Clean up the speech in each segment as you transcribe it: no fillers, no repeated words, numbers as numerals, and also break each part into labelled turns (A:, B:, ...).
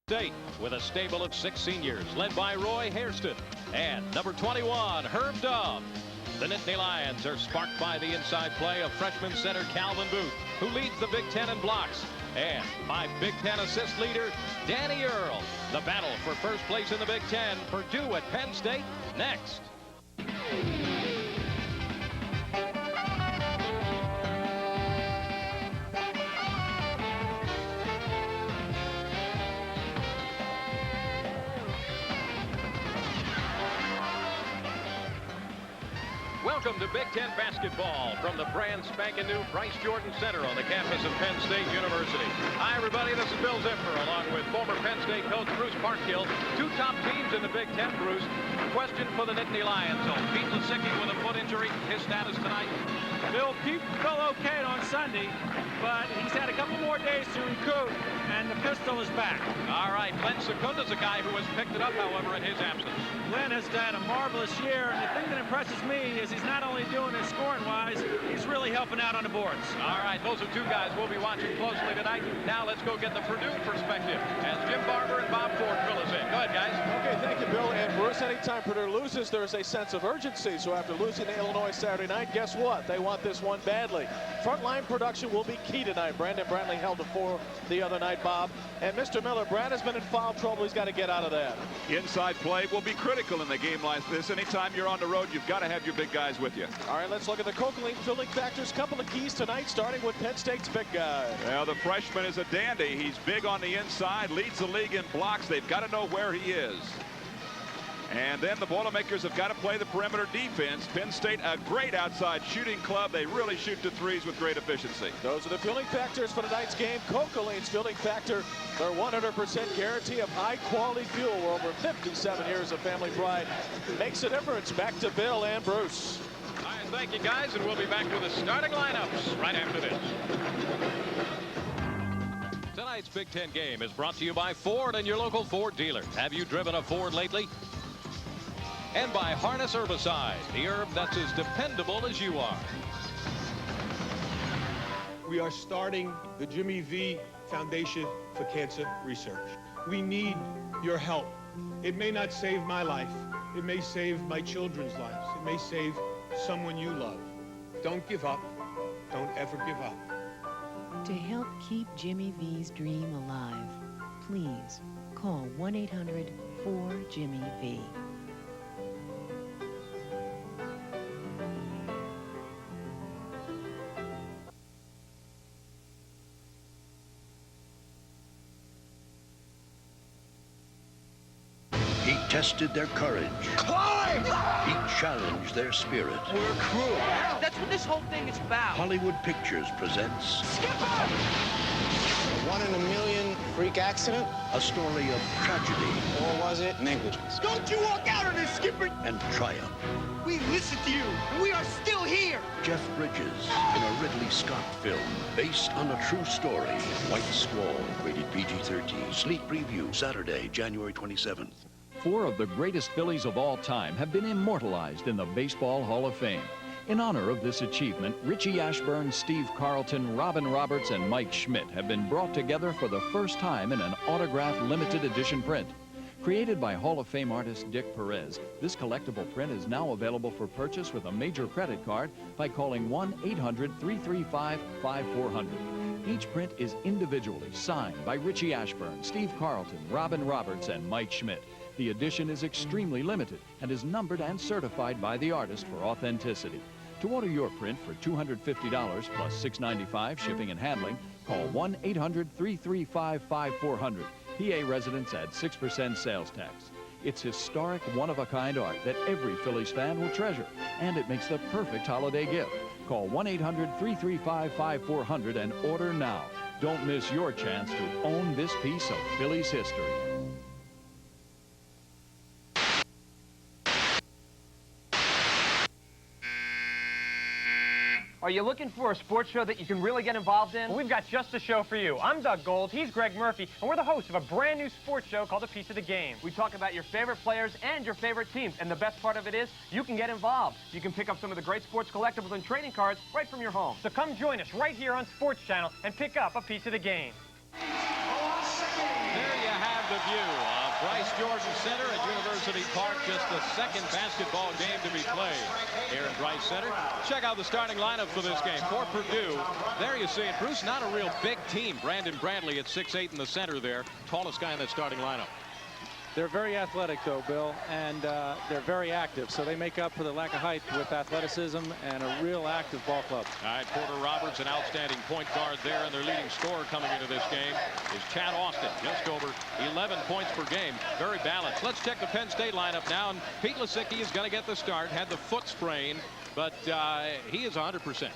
A: State with a stable of 6 seniors led by Roy Hairston and number 21 Herb Dove. The Nittany Lions are sparked by the inside play of freshman center Calvin Booth, who leads the Big Ten in blocks, and by Big Ten assist leader Danny Earl. The battle for first place in the Big Ten, Purdue at Penn State, next. Welcome to Big Ten basketball from the brand spanking new Bryce Jordan Center on the campus of Penn State University. Hi, everybody. This is Bill Zipper, along with former Penn State coach Bruce Parkhill. 2 top teams in the Big Ten, Bruce. Question for the Nittany Lions. Pete Lasicki with a foot injury. His status tonight?
B: Bill, Pete felt okay on Sunday, but he's had a couple more days to recoup, and the pistol is back.
A: All right. Glenn Secunda's a guy who has picked it up, however, in his absence.
B: Glenn has had a marvelous year, and the thing that impresses me is he's not only doing it scoring-wise, he's really helping out on the boards.
A: All right, those are 2 guys we'll be watching closely tonight. Now let's go get the Purdue perspective as Jim Barber and Bob Ford fill us in. Go ahead, guys.
C: Okay, thank you, Bill. And Bruce, anytime Purdue loses, there's a sense of urgency. So after losing to Illinois Saturday night, guess what? They want this one badly. Frontline production will be key tonight. Brandon Brantley held the 4 the other night, Bob. And Mr. Miller, Brad has been in foul trouble. He's got to get out of that.
D: Inside play will be critical in a game like this. Anytime you're on the road, you've got to have your big guys with you.
C: All right, let's look at the Coakley fielding factors. Couple of keys tonight, starting with Penn State's big guy.
D: Well, the freshman is a dandy. He's big on the inside, leads the league in blocks. They've got to know where he is. And then the Boilermakers have got to play the perimeter defense. Penn State, a great outside shooting club. They really shoot the threes with great efficiency.
C: Those are the fielding factors for tonight's game. Coakley's fielding factor, their 100% guarantee of high-quality fuel. Over 57 years of family pride makes a difference. Back to Bill and Bruce.
A: All right, thank you, guys, and we'll be back with the starting lineups right after this. Tonight's Big Ten game is brought to you by Ford and your local Ford dealer. Have you driven a Ford lately? And by Harness Herbicide, the herb that's as dependable as you are.
E: We are starting the Jimmy V Foundation for Cancer Research. We need your help. It may not save my life. It may save my children's lives. It may save someone you love. Don't give up. Don't ever give up.
F: To help keep Jimmy V's dream alive, please call 1-800-4-JIMMY-V.
G: He tested their courage.
H: Climb!
G: He challenged their spirit.
H: We're a crew. That's what this whole thing is about.
G: Hollywood Pictures presents
H: Skipper!
I: A 1 in a million freak accident?
G: a story of tragedy.
I: Or was it negligence?
H: Don't you walk out on this, Skipper!
G: And triumph.
H: We listened to you, and we are still here.
G: Jeff Bridges in a Ridley Scott film based on a true story. White Squall, rated PG-13. Sneak preview Saturday, January 27th.
J: 4 of the greatest Phillies of all time have been immortalized in the Baseball Hall of Fame. In honor of this achievement, Richie Ashburn, Steve Carlton, Robin Roberts, and Mike Schmidt have been brought together for the first time in an autographed limited edition print. Created by Hall of Fame artist Dick Perez, this collectible print is now available for purchase with a major credit card by calling 1-800-335-5400. Each print is individually signed by Richie Ashburn, Steve Carlton, Robin Roberts, and Mike Schmidt. The edition is extremely limited and is numbered and certified by the artist for authenticity. To order your print for $250 plus $6.95 shipping and handling, call 1-800-335-5400. PA residents add 6% sales tax. It's historic, one-of-a-kind art that every Phillies fan will treasure, and it makes the perfect holiday gift. Call 1-800-335-5400 and order now. Don't miss your chance to own this piece of Phillies history.
K: Are you looking for a sports show that you can really get involved in? Well, we've got just the show for you. I'm Doug Gold, he's Greg Murphy, and we're the hosts of a brand new sports show called A Piece of the Game. We talk about your favorite players and your favorite teams, and the best part of it is you can get involved. You can pick up some of the great sports collectibles and trading cards right from your home. So come join us right here on Sports Channel and pick up A Piece of the Game.
A: There you have the view of Bryce Jordan Center at University Park. Just the second basketball game to be played here in Bryce Center. Check out the starting lineup for this game. For Purdue, there you see it. Bruce, not a real big team. Brandon Bradley at 6'8" in the center there. Tallest guy in that starting lineup.
C: They're very athletic, though, Bill, and they're very active. So they make up for the lack of height with athleticism and a real active ball club.
A: All right, Porter Roberts, an outstanding point guard there, and their leading scorer coming into this game is Chad Austin, just over 11 points per game. Very balanced. Let's check the Penn State lineup now, and Pete Lisicki is going to get the start. Had the foot sprain, but he is 100%.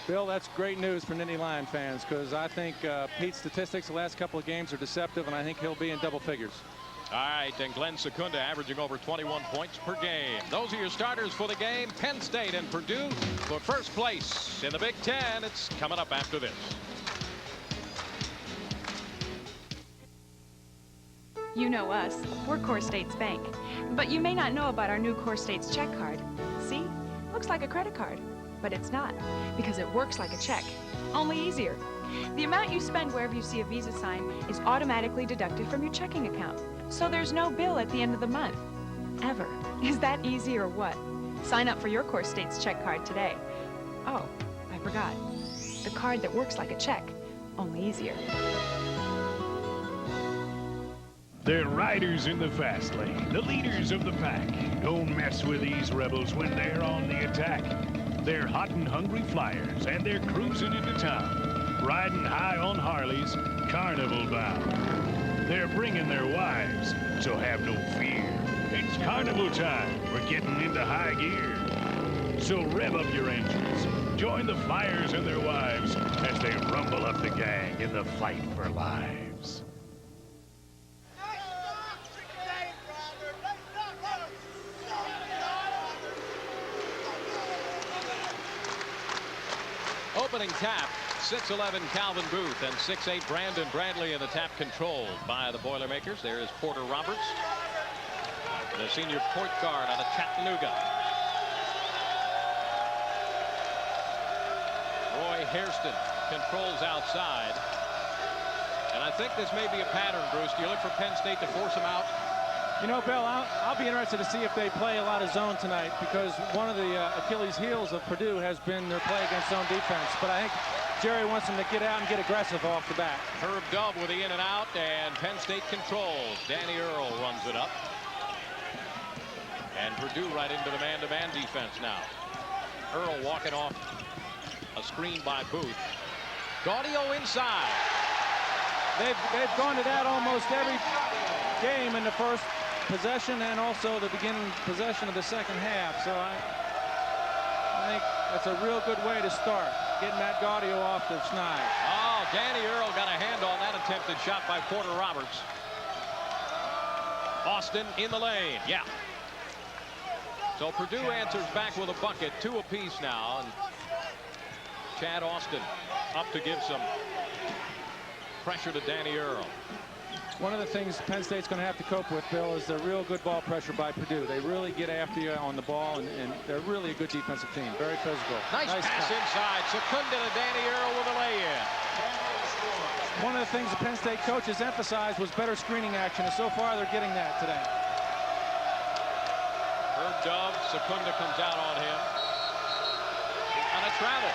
C: Bill, that's great news for Nittany Lion fans, because I think Pete's statistics the last couple of games are deceptive, and I think he'll be in double figures.
A: All right, and Glenn Secunda averaging over 21 points per game. Those are your starters for the game. Penn State and Purdue for first place in the Big Ten. It's coming up after this.
L: You know us. We're Core States Bank. But you may not know about our new Core States check card. See? Looks like a credit card. But it's not, because it works like a check, only easier. The amount you spend wherever you see a Visa sign is automatically deducted from your checking account. So there's no bill at the end of the month. Ever. Is that easy or what? Sign up for your Core States check card today. Oh, I forgot. The card that works like a check, only easier.
M: They're riders in the fast lane, the leaders of the pack. Don't mess with these rebels when they're on the attack. They're hot and hungry flyers, and they're cruising into town, riding high on Harleys, carnival bound. They're bringing their wives, so have no fear. It's carnival time. We're getting into high gear. So rev up your engines. Join the flyers and their wives as they rumble up the gang in the fight for lives.
A: Opening tap, 6'11" Calvin Booth and 6'8" Brandon Bradley in the tap controlled by the Boilermakers. There is Porter Roberts, the senior point guard out of Chattanooga. Roy Hairston controls outside. And I think this may be a pattern, Bruce. Do you look for Penn State to force them out?
C: You know, Bill, I'll be interested to see if they play a lot of zone tonight, because one of the Achilles heels of Purdue has been their play against zone defense. But I think Jerry wants them to get out and get aggressive off the bat.
A: Herb Dove with the in and out, and Penn State controls. Danny Earl runs it up. And Purdue right into the man-to-man defense now. Earl walking off a screen by Booth. Gaudio inside.
C: They've gone to that almost every game in the first possession and also the beginning possession of the second half. So I think that's a real good way to start, getting Matt Gaudio off the schneid.
A: Oh, Danny Earl got a hand on that attempted shot by Porter Roberts. Austin in the lane. Yeah. So Purdue answers back with a bucket, 2 apiece now, and Chad Austin up to give some pressure to Danny Earl.
C: One of the things Penn State's going to have to cope with, Bill, is the real good ball pressure by Purdue. They really get after you on the ball, and they're really a good defensive team. Very physical.
A: Nice pass inside. Secunda to Danny Earl with a lay-in.
C: One of the things the Penn State coaches emphasized was better screening action, and so far they're getting that today.
A: Herb Dove, Secunda comes out on him. On a travel.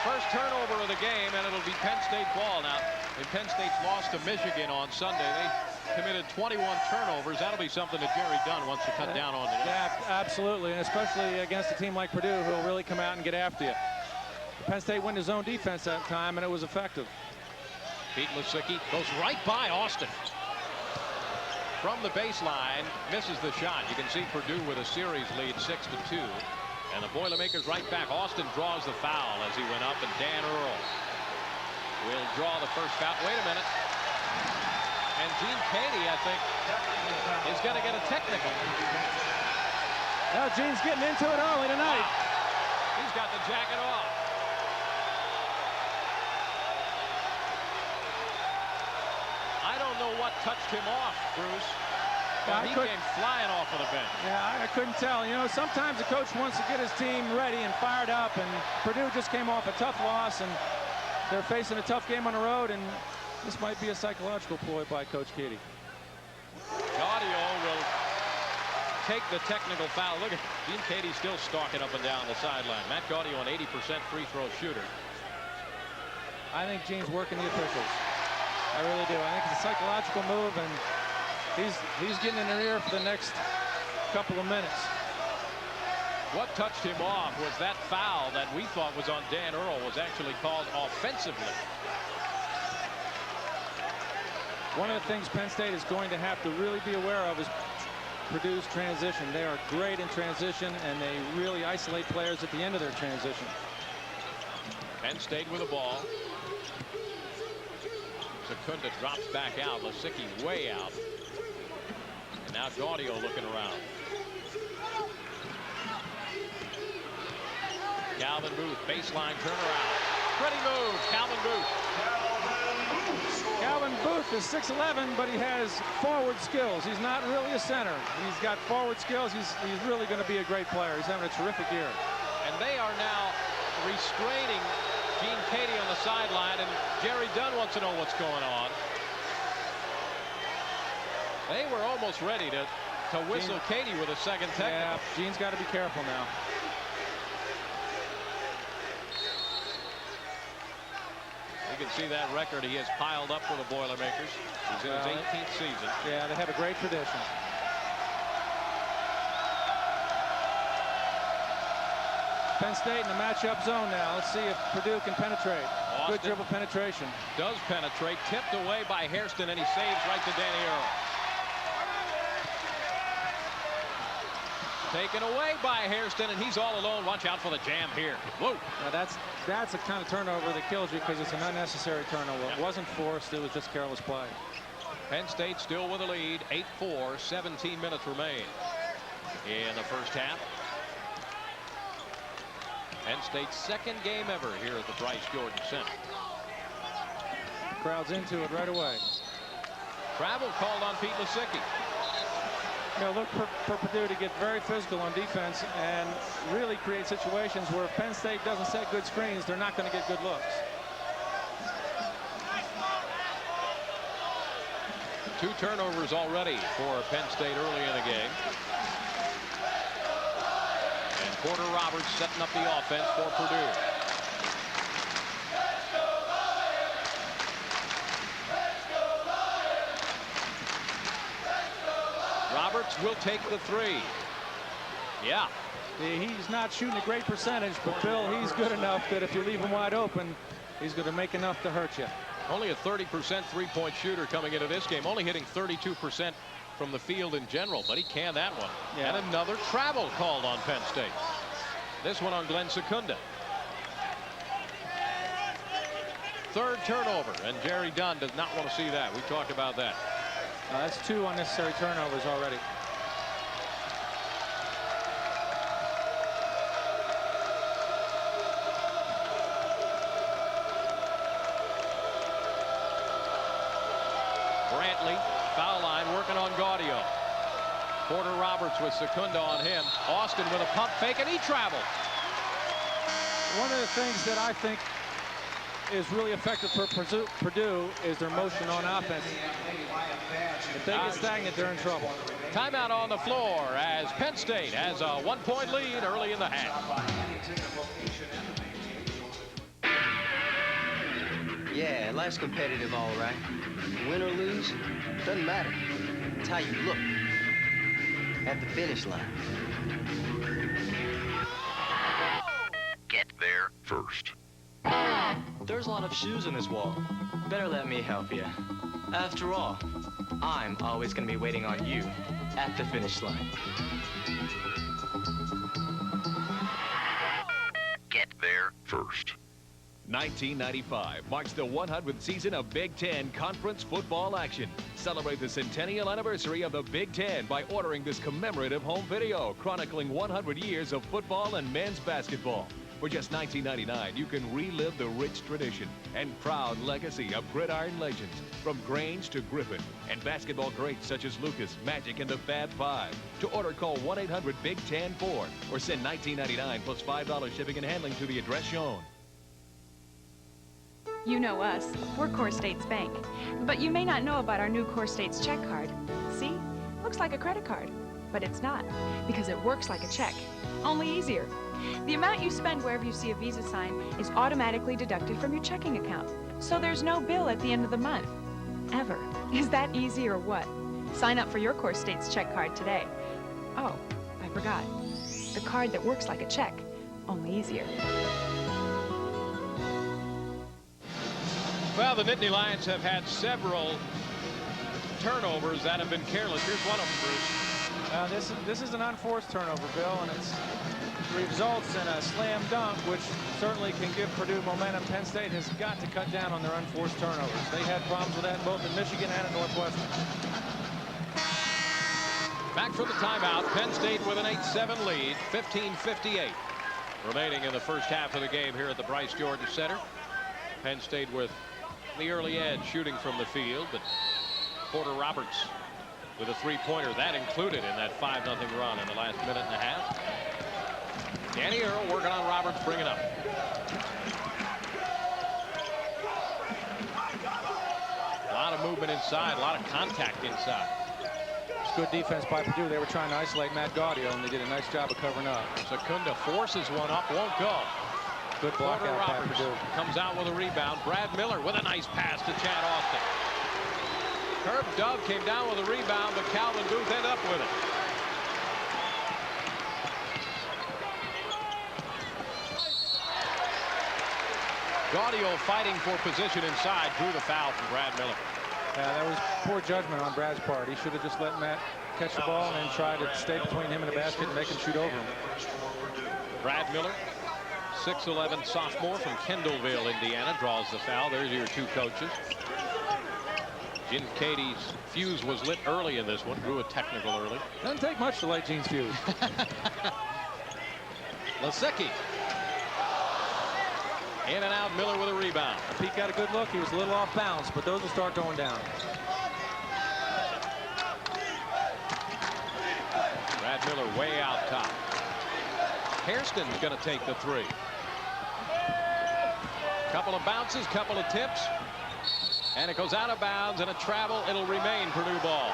A: First turnover of the game, and it'll be Penn State ball. Now, in Penn State's loss to Michigan on Sunday, they committed 21 turnovers. That'll be something that Jerry Dunn wants to cut down on today.
C: Yeah, absolutely, and especially against a team like Purdue, who'll really come out and get after you. Penn State went his own defense that time, and it was effective.
A: Pete Lisicki goes right by Austin. From the baseline, misses the shot. You can see Purdue with a series lead, 6-2. And the Boilermakers right back. Austin draws the foul as he went up, and Dan Earl will draw the first foul. Wait a minute. And Gene Caney, I think, is going to get a technical.
C: Well, Gene's getting into it early tonight.
A: Wow. He's got the jacket off. I don't know what touched him off, Bruce. He came flying off of the bench.
C: Yeah, I couldn't tell. You know, sometimes the coach wants to get his team ready and fired up, and Purdue just came off a tough loss, and they're facing a tough game on the road, and This might be a psychological ploy by Coach Keady.
A: Gaudio will take the technical foul. Look at Gene Keady still stalking up and down the sideline. Matt Gaudio, an 80% free throw shooter.
C: I think Gene's working the officials. I really do. I think it's a psychological move, and he's getting in their ear for the next couple of minutes.
A: What touched him off was that foul that we thought was on Dan Earl was actually called offensively.
C: One of the things Penn State is going to have to really be aware of is Purdue's transition. They are great in transition, and they really isolate players at the end of their transition.
A: Penn State with the ball. Secunda drops back out. Lasicky way out. And now Gaudio looking around. Calvin Booth, baseline turnaround. Pretty move, Calvin Booth.
C: Calvin Booth is 6'11", but he has forward skills. He's not really a center. He's got forward skills. He's really going to be a great player. He's having a terrific year.
A: And they are now restraining Gene Keady on the sideline, and Jerry Dunn wants to know what's going on. They were almost ready to whistle Keady with a second technical.
C: Yeah, Gene's got to be careful now.
A: You can see that record he has piled up for the Boilermakers. He's in his 18th season.
C: Yeah, they have a great tradition. Penn State in the matchup zone now. Let's see if Purdue can penetrate.
A: Austin
C: good dribble penetration.
A: Does penetrate. Tipped away by Hairston, and he saves right to Danny Earl. Taken away by Hairston, and he's all alone. Watch out for the jam here. Whoa.
C: Now that's a kind of turnover that kills you because it's an unnecessary turnover. It wasn't forced. It was just careless play.
A: Penn State still with a lead. 8-4. 17 minutes remain in the first half. Penn State's second game ever here at the Bryce Jordan Center.
C: Crowd's into it right away.
A: Travel called on Pete Lasicky.
C: You know, look for Purdue to get very physical on defense and really create situations where if Penn State doesn't set good screens, they're not going to get good looks.
A: Two turnovers already for Penn State early in the game. And Porter Roberts setting up the offense for Purdue. Roberts will take the three. Yeah.
C: He's not shooting a great percentage, but Bill, he's good enough that if you leave him wide open, he's going to make enough to hurt you.
A: Only a 30% three-point shooter coming into this game, only hitting 32% from the field in general, but he canned that one.
C: Yeah.
A: And another travel called on Penn State. This one on Glenn Secunda. Third turnover, and Jerry Dunn does not want to see that. We talked about that.
C: That's two unnecessary turnovers already.
A: Brantley, foul line, working on Gaudio. Porter Roberts with Secunda on him. Austin with a pump fake, and he traveled.
C: One of the things that I think is really effective for Purdue is their motion on offense. If they get stagnant, they're in trouble.
A: Timeout on the floor as Penn State has a 1-point lead early in the half.
N: Yeah, life's competitive, all right. Win or lose, doesn't matter. It's how you look at the finish line.
G: Get there first.
N: There's a lot of shoes in this wall. Better let me help you. After all, I'm always going to be waiting on you at the finish line.
G: Get there first.
J: 1995 marks the 100th season of Big Ten Conference football action. Celebrate the centennial anniversary of the Big Ten by ordering this commemorative home video chronicling 100 years of football and men's basketball. For just $19.99, you can relive the rich tradition and proud legacy of gridiron legends from Grange to Griffin and basketball greats such as Lucas, Magic, and the Fab Five. To order, call 1-800-BIG-TEN-4 or send $19.99 plus $5 shipping and handling to the address shown.
L: You know us. We're Core States Bank. But you may not know about our new Core States check card. See? Looks like a credit card. But it's not, because it works like a check, only easier. The amount you spend wherever you see a Visa sign is automatically deducted from your checking account. So there's no bill at the end of the month. Ever. Is that easy or what? Sign up for your Core States check card today. Oh, I forgot. The card that works like a check, only easier.
A: Well, the Nittany Lions have had several turnovers that have been careless. Here's one of them, Bruce.
B: This is an unforced turnover, Bill, and it results in a slam dunk, which certainly can give Purdue momentum. Penn State has got to cut down on their unforced turnovers. They had problems with that both in Michigan and at Northwestern.
A: Back from the timeout, Penn State with an 8-7 lead, 15:58 remaining in the first half of the game here at the Bryce Jordan Center. Penn State with the early edge shooting from the field, but Porter Roberts with a three-pointer that included in that 5-0 run in the last minute and a half. Danny Earl working on Roberts, bringing up. A lot of movement inside, a lot of contact inside.
B: It's good defense by Purdue. They were trying to isolate Matt Gaudio, and they did a nice job of covering up.
A: Secunda forces one up, won't go.
B: Good block
A: Porter
B: out by
A: Roberts
B: Purdue.
A: comes out with a rebound. Brad Miller with a nice pass to Chad Austin. Herb Dove came down with a rebound, but Calvin Booth ended up with it. Gaudio fighting for position inside, drew the foul from Brad Miller.
B: Yeah, that was poor judgment on Brad's part. He should have just let Matt catch the ball and then try to stay between him and the basket and make him shoot over him.
A: Brad Miller, 6'11" sophomore from Kendallville, Indiana, draws the foul. There's your two coaches. Gene Katie's fuse was lit early in this one, drew a technical early.
B: Doesn't take much to light Gene's fuse.
A: Lasicki. In and out, Miller with a rebound.
B: Pete got a good look. He was a little off balance, but those will start going down.
A: Brad Miller way out top. Hairston's going to take the three. Couple of bounces, couple of tips. And it goes out of bounds, and a travel. It'll remain Purdue ball.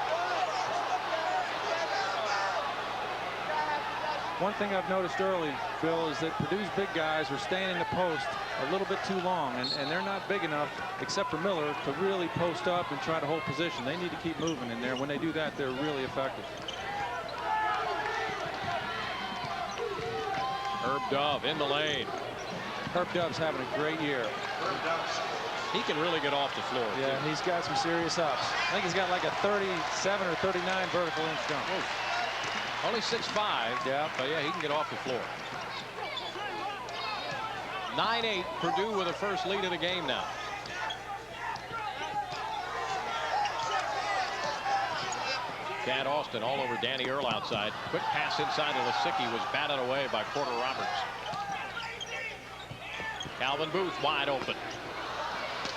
B: One thing I've noticed early, Bill, is that Purdue's big guys are staying in the post a little bit too long, and they're not big enough, except for Miller, to really post up and try to hold position. They need to keep moving in there. When they do that, they're really effective.
A: Herb Dove in the lane.
B: Herb Dove's having a great year.
A: He can really get off the floor.
B: Yeah, and he's got some serious ups. I think he's got like a 37 or 39 vertical inch jump.
A: Only 6'5".
B: Yeah.
A: But yeah, he can get off the floor. 9-8, Purdue with a first lead of the game now. Chad Austin all over Danny Earl outside. Quick pass inside to Lasicki was batted away by Porter Roberts. Calvin Booth wide open.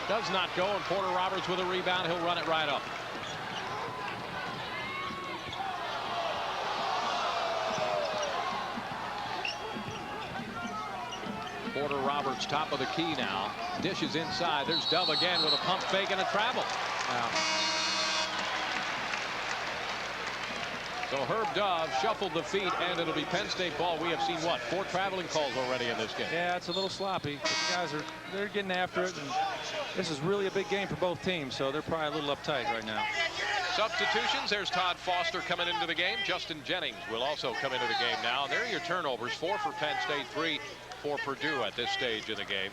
A: Does not go, and Porter Roberts with a rebound. He'll run it right up. Porter Roberts top of the key now. Dishes inside. There's Dove again with a pump fake and a travel.
B: Wow.
A: So Herb Dove shuffled the feet, and it'll be Penn State ball. We have seen, what, 4 traveling calls already in this game.
B: Yeah, it's a little sloppy. But the guys they're getting after it, and this is really a big game for both teams, so they're probably a little uptight right now.
A: Substitutions. There's Todd Foster coming into the game. Justin Jennings will also come into the game now. And there are your turnovers. 4 for Penn State, 3 for Purdue at this stage of the game.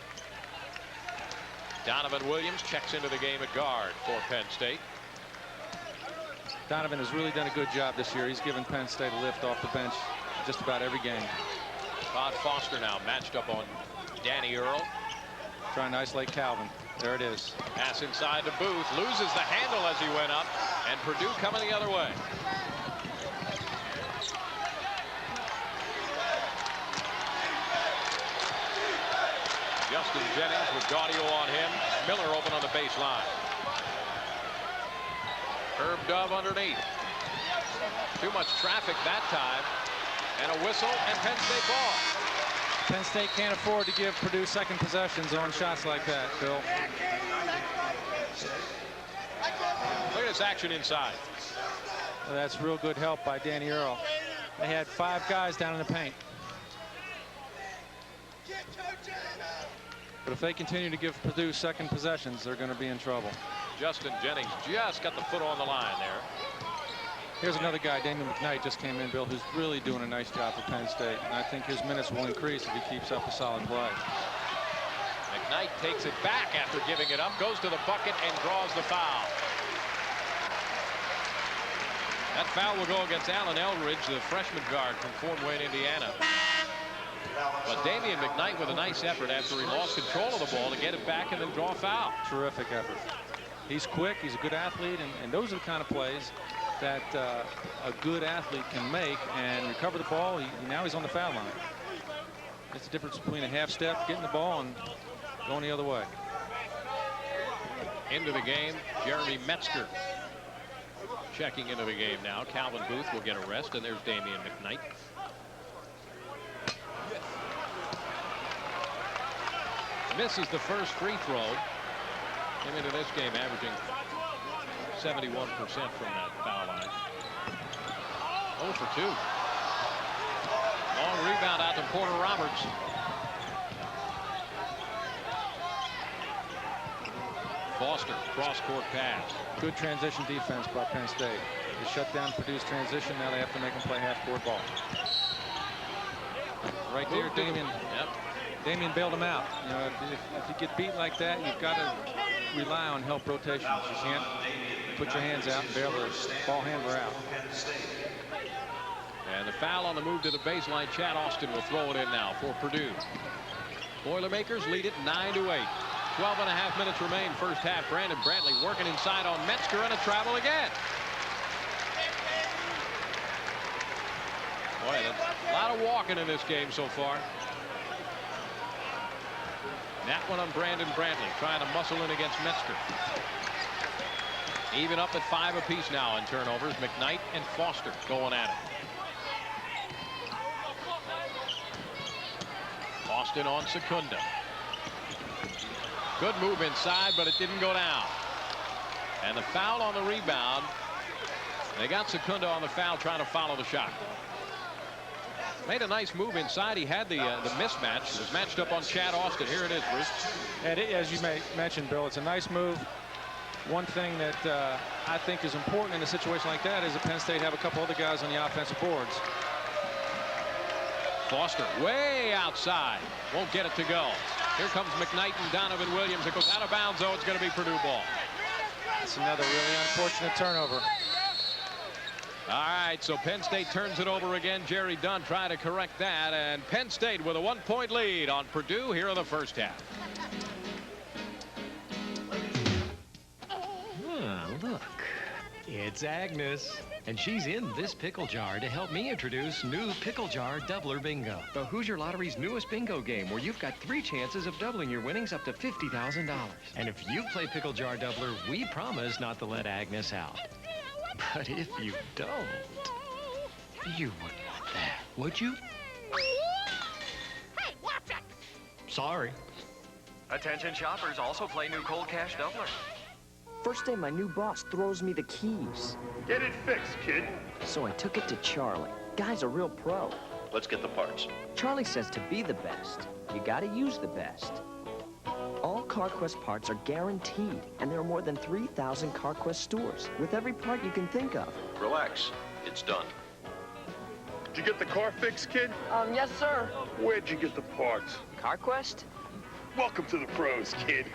A: Donovan Williams checks into the game at guard for Penn State.
B: Donovan has really done a good job this year. He's given Penn State a lift off the bench just about every game.
A: Todd Foster now matched up on Danny Earl.
B: Trying to isolate Calvin. There it is.
A: Pass inside to Booth. Loses the handle as he went up. And Purdue coming the other way. Justin Jennings with Gaudio on him. Miller open on the baseline. Herb Dove underneath. Too much traffic that time. And a whistle, and Penn State ball.
B: Penn State can't afford to give Purdue second possessions on shots like that, Phil.
A: Look at this action inside.
B: Well, that's real good help by Danny Earl. They had 5 guys down in the paint. But if they continue to give Purdue second possessions, they're going to be in trouble.
A: Justin Jennings just got the foot on the line there.
B: Here's another guy, Damien McKnight, just came in, Bill, who's really doing a nice job for Penn State. And I think his minutes will increase if he keeps up a solid play.
A: McKnight takes it back after giving it up, goes to the bucket and draws the foul. That foul will go against Allen Eldridge, the freshman guard from Fort Wayne, Indiana. But Damian McKnight with a nice effort after he lost control of the ball to get it back and then draw a foul.
B: Terrific effort. He's quick, he's a good athlete, and those are the kind of plays that a good athlete can make and recover the ball. Now he's on the foul line. It's the difference between a half step, getting the ball, and going the other way.
A: Into the game, Jeremy Metzger checking into the game now. Calvin Booth will get a rest, and there's Damian McKnight. Misses the first free throw. Came into this game averaging 71% from that foul line. 0 for 2. Long rebound out to Porter Roberts. Foster, cross-court pass.
B: Good transition defense by Penn State. They shut down Purdue's transition. Now they have to make them play half-court ball. Right there, Damian.
A: Yep.
B: Damian bailed him out. You know, if you get beat like that, you've got to rely on help rotations. You can't put your hands out and bail the ball handler out.
A: And the foul on the move to the baseline. Chad Austin will throw it in now for Purdue. Boilermakers lead it 9-8. 12.5 minutes remain first half. Brandon Brantley working inside on Metzger and a travel again. Boy, a lot of walking in this game so far. That one on Brandon Brantley, trying to muscle in against Metzger. Even up at 5 apiece now in turnovers. McKnight and Foster going at it. Austin on Secunda. Good move inside, but it didn't go down. And the foul on the rebound. They got Secunda on the foul, trying to follow the shot. Made a nice move inside. He had the mismatch. It was matched up on Chad Austin. Here it is, Bruce.
B: And as you mentioned, Bill, it's a nice move. One thing that I think is important in a situation like that is that Penn State have a couple other guys on the offensive boards.
A: Foster way outside. Won't get it to go. Here comes McKnight and Donovan Williams. It goes out of bounds, though. It's going to be Purdue ball.
B: It's another really unfortunate turnover.
A: All right, so Penn State turns it over again. Jerry Dunn trying to correct that, and Penn State with a 1-point lead on Purdue here in the first half.
O: Oh, look, it's Agnes, and she's in this pickle jar to help me introduce new Pickle Jar Doubler Bingo. The Hoosier Lottery's newest bingo game, where you've got 3 chances of doubling your winnings up to $50,000. And if you play Pickle Jar Doubler, we promise not to let Agnes out. But if you don't, you wouldn't want that, would you?
H: Hey, watch it!
O: Sorry.
P: Attention shoppers, also play new Cold Cash Doubler.
Q: First day my new boss throws me the keys.
R: Get it fixed, kid.
Q: So I took it to Charlie. Guy's a real pro.
G: Let's get the parts.
Q: Charlie says to be the best, you gotta use the best. All CarQuest parts are guaranteed, and there are more than 3,000 CarQuest stores with every part you can think of.
G: Relax. It's done.
R: Did you get the car fixed, kid?
Q: Yes, sir.
R: Where'd you get the parts?
Q: CarQuest?
R: Welcome to the pros, kid.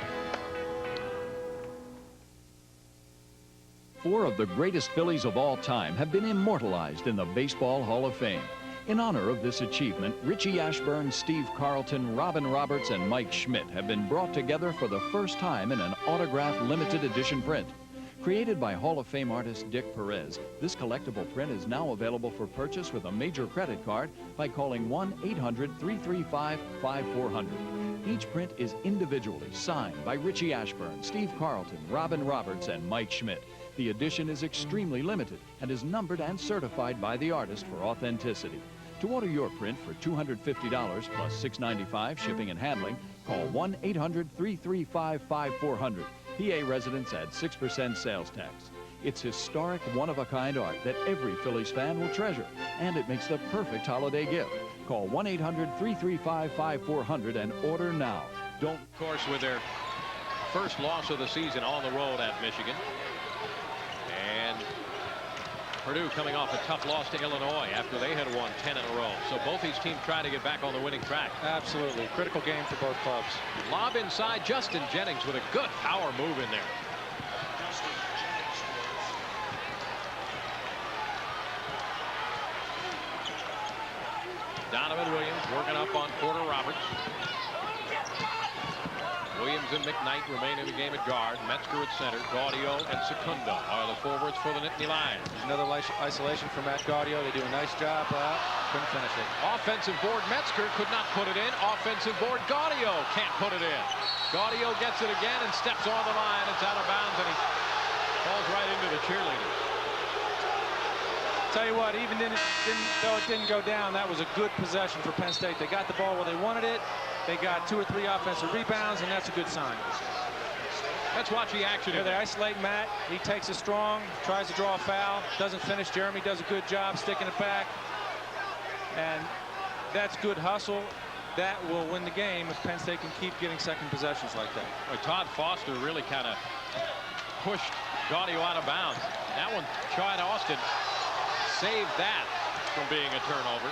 J: 4 of the greatest Phillies of all time have been immortalized in the Baseball Hall of Fame. In honor of this achievement, Richie Ashburn, Steve Carlton, Robin Roberts, and Mike Schmidt have been brought together for the first time in an autographed limited edition print. Created by Hall of Fame artist Dick Perez, this collectible print is now available for purchase with a major credit card by calling 1-800-335-5400. Each print is individually signed by Richie Ashburn, Steve Carlton, Robin Roberts, and Mike Schmidt. The edition is extremely limited and is numbered and certified by the artist for authenticity. To order your print for $250 plus $6.95 shipping and handling, call 1-800-335-5400. PA residents add 6% sales tax. It's historic, one-of-a-kind art that every Phillies fan will treasure, and it makes the perfect holiday gift. Call 1-800-335-5400 and order now. Don't.
A: Of course, with their first loss of the season on the road at Michigan. And Purdue coming off a tough loss to Illinois after they had won 10 in a row. So both these teams try to get back on the winning track.
B: Absolutely. Critical game for both clubs.
A: Lob inside, Justin Jennings with a good power move in there. Donovan Williams working up on Porter Roberts. Williams and McKnight remain in the game at guard. Metzger at center. Gaudio and Secundo are the forwards for the Nittany Lions.
B: Another isolation for Matt Gaudio. They do a nice job. Couldn't finish it.
A: Offensive board, Metzger could not put it in. Offensive board, Gaudio can't put it in. Gaudio gets it again and steps on the line. It's out of bounds, and he falls right into the cheerleaders.
B: Tell you what, even though it didn't go down, that was a good possession for Penn State. They got the ball where they wanted it. They got 2 or 3 offensive rebounds, and that's a good sign.
A: Let's watch the action.
B: Here they isolate Matt. He takes it strong, tries to draw a foul, doesn't finish. Jeremy does a good job sticking it back. And that's good hustle. That will win the game if Penn State can keep getting second possessions like that.
A: Well, Todd Foster really kind of pushed Gaudio out of bounds. That one, Chad Austin saved that from being a turnover.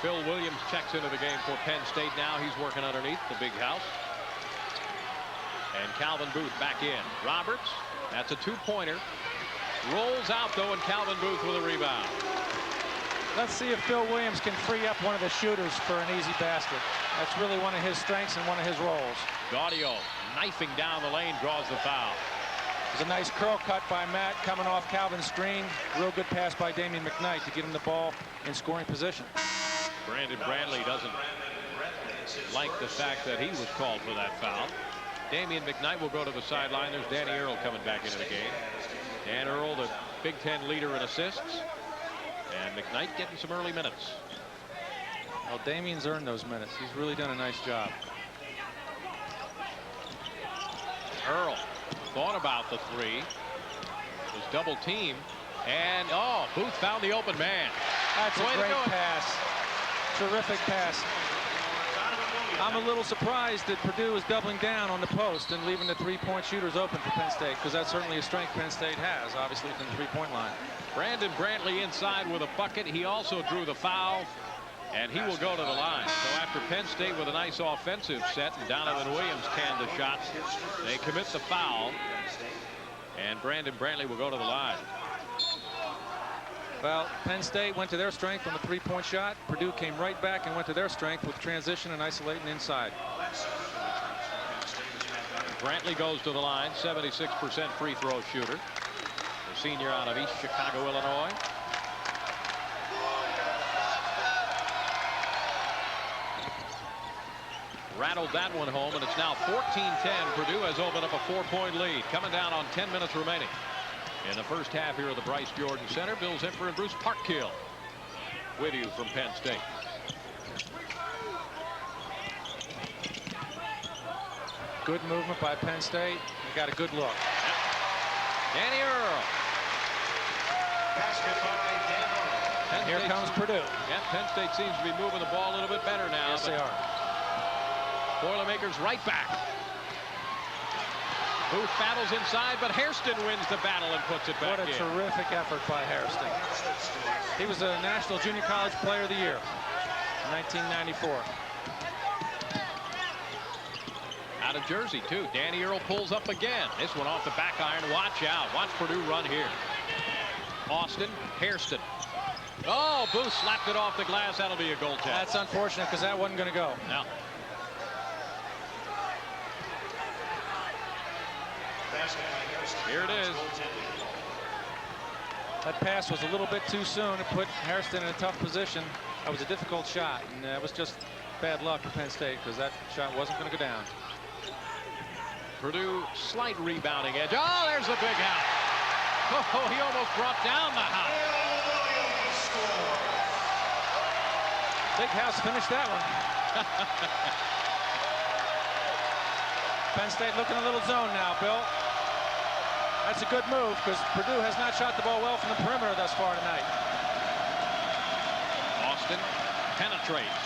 A: Phil Williams checks into the game for Penn State now. He's working underneath the big house. And Calvin Booth back in. Roberts, that's a 2-pointer. Rolls out, though, and Calvin Booth with a rebound.
B: Let's see if Phil Williams can free up one of the shooters for an easy basket. That's really one of his strengths and one of his roles.
A: Gaudio knifing down the lane, draws the foul.
B: There's a nice curl cut by Matt coming off Calvin's screen. Real good pass by Damian McKnight to get him the ball in scoring position.
A: Brandon Brantley doesn't like the fact that he was called for that foul. Damian McKnight will go to the sideline. There's Danny Earl coming back into the game. Dan Earl, the Big Ten leader in assists. And McKnight getting some early minutes.
B: Well, Damian's earned those minutes. He's really done a nice job.
A: Earl thought about the 3. Was double teamed. And, oh, Booth found the open man.
B: That's a great pass. Terrific pass. I'm a little surprised that Purdue is doubling down on the post and leaving the 3-point shooters open for Penn State, because that's certainly a strength Penn State has, obviously, from the 3-point line.
A: Brandon Brantley inside with a bucket. He also drew the foul, and he will go to the line. So after Penn State with a nice offensive set and Donovan Williams canned the shot, they commit the foul, and Brandon Brantley will go to the line.
B: Well, Penn State went to their strength on the 3-point shot. Purdue came right back and went to their strength with transition and isolating inside.
A: Brantley goes to the line, 76% free throw shooter. The senior out of East Chicago, Illinois. Rattled that one home, and it's now 14-10. Purdue has opened up a 4-point lead, coming down on 10 minutes remaining. In the first half here at the Bryce Jordan Center, Bill Zimper and Bruce Parkhill with you from Penn State.
B: Good movement by Penn State. They got a good look.
A: Yep. Danny Earl.
B: Here comes Purdue.
A: Yeah, Penn State seems to be moving the ball a little bit better now.
B: Yes, they are.
A: Boilermakers right back. Booth battles inside, but Hairston wins the battle and puts it back in.
B: What a terrific effort by Hairston. He was a National Junior College Player of the Year in 1994.
A: Out of Jersey, too. Danny Earl pulls up again. This one off the back iron. Watch out. Watch Purdue run here. Austin, Hairston. Oh, Booth slapped it off the glass. That'll be a goal check.
B: That's unfortunate, because that wasn't going to go.
A: No. Here it is.
B: That pass was a little bit too soon. It put Hairston in a tough position. That was a difficult shot, and that was just bad luck for Penn State, because that shot wasn't going to go down.
A: Purdue, slight rebounding edge. Oh, there's the big house. Oh, he almost brought down the house.
B: Big house finished that one. Penn State looking a little zone now, Bill. That's a good move because Purdue has not shot the ball well from the perimeter thus far tonight.
A: Austin penetrates.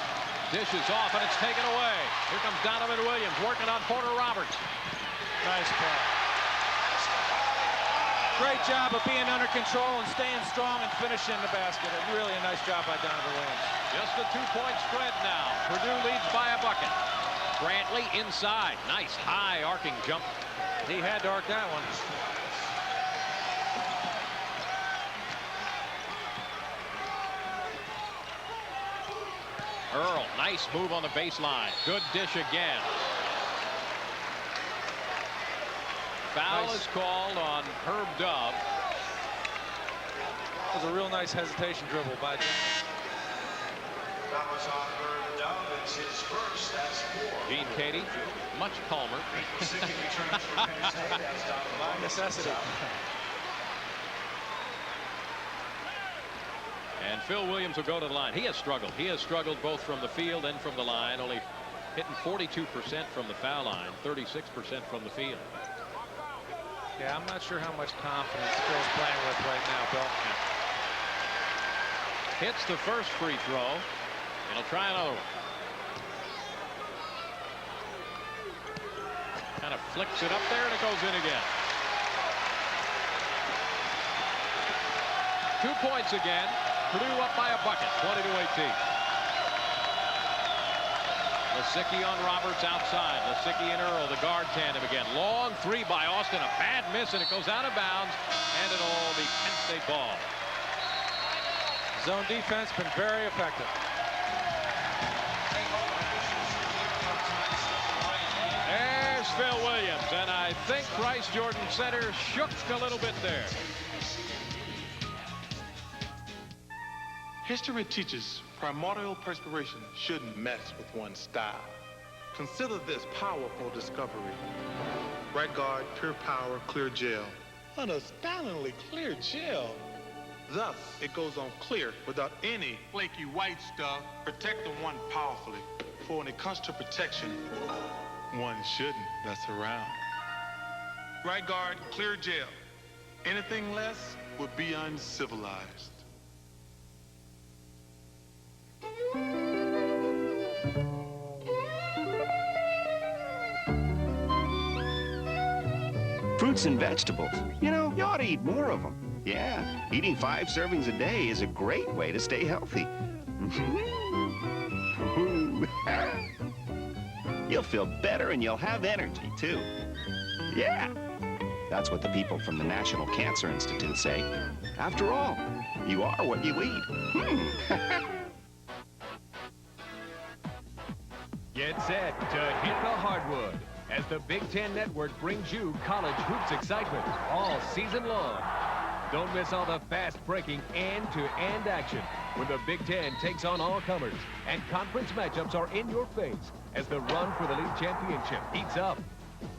A: Dishes off, and it's taken away. Here comes Donovan Williams working on Porter Roberts.
B: Nice play. Great job of being under control and staying strong and finishing the basket. Really a nice job by Donovan Williams.
A: Just a 2-point spread now. Purdue leads by a bucket. Brantley inside. Nice high arcing jump.
B: He had to arc that one.
A: Earl, nice move on the baseline. Good dish again. Foul is called on Herb Dove.
B: That was a real nice hesitation dribble by James.
S: That was on Herb Dove. It's his first. That's 4.
A: Gene Katie, much calmer.
B: By necessity.
A: And Phil Williams will go to the line. He has struggled. He has struggled both from the field and from the line. Only hitting 42% from the foul line, 36% from the field.
B: Yeah, I'm not sure how much confidence Phil's playing with right now, Bill.
A: Hits the first free throw. And he'll try another one. Kind of flicks it up there, and it goes in again. 2 points again. Purdue up by a bucket, 20-18. Lisicky on Roberts outside. Lisicky and Earl, the guard tandem again. Long three by Austin, a bad miss, and it goes out of bounds, and it'll be Penn State ball.
B: Zone defense been very effective.
A: There's Phil Williams, and I think Bryce Jordan Center shook a little bit there.
T: History teaches primordial perspiration shouldn't mess with one's style. Consider this powerful discovery. Right Guard Pure Power Clear Gel. An astoundingly clear gel. Thus, it goes on clear without any flaky white stuff, protecting one powerfully. For when it comes to protection, one shouldn't mess around. Right Guard Clear Gel. Anything less would be uncivilized.
U: Fruits and vegetables. You know, you ought to eat more of them. Yeah, eating 5 servings a day is a great way to stay healthy. You'll feel better and you'll have energy, too. Yeah, that's what the people from the National Cancer Institute say. After all, you are what you eat.
V: Get set to hit the hardwood as the Big Ten Network brings you college hoops excitement all season long. Don't miss all the fast-breaking end-to-end action when the Big Ten takes on all comers and conference matchups are in your face as the run for the league championship heats up.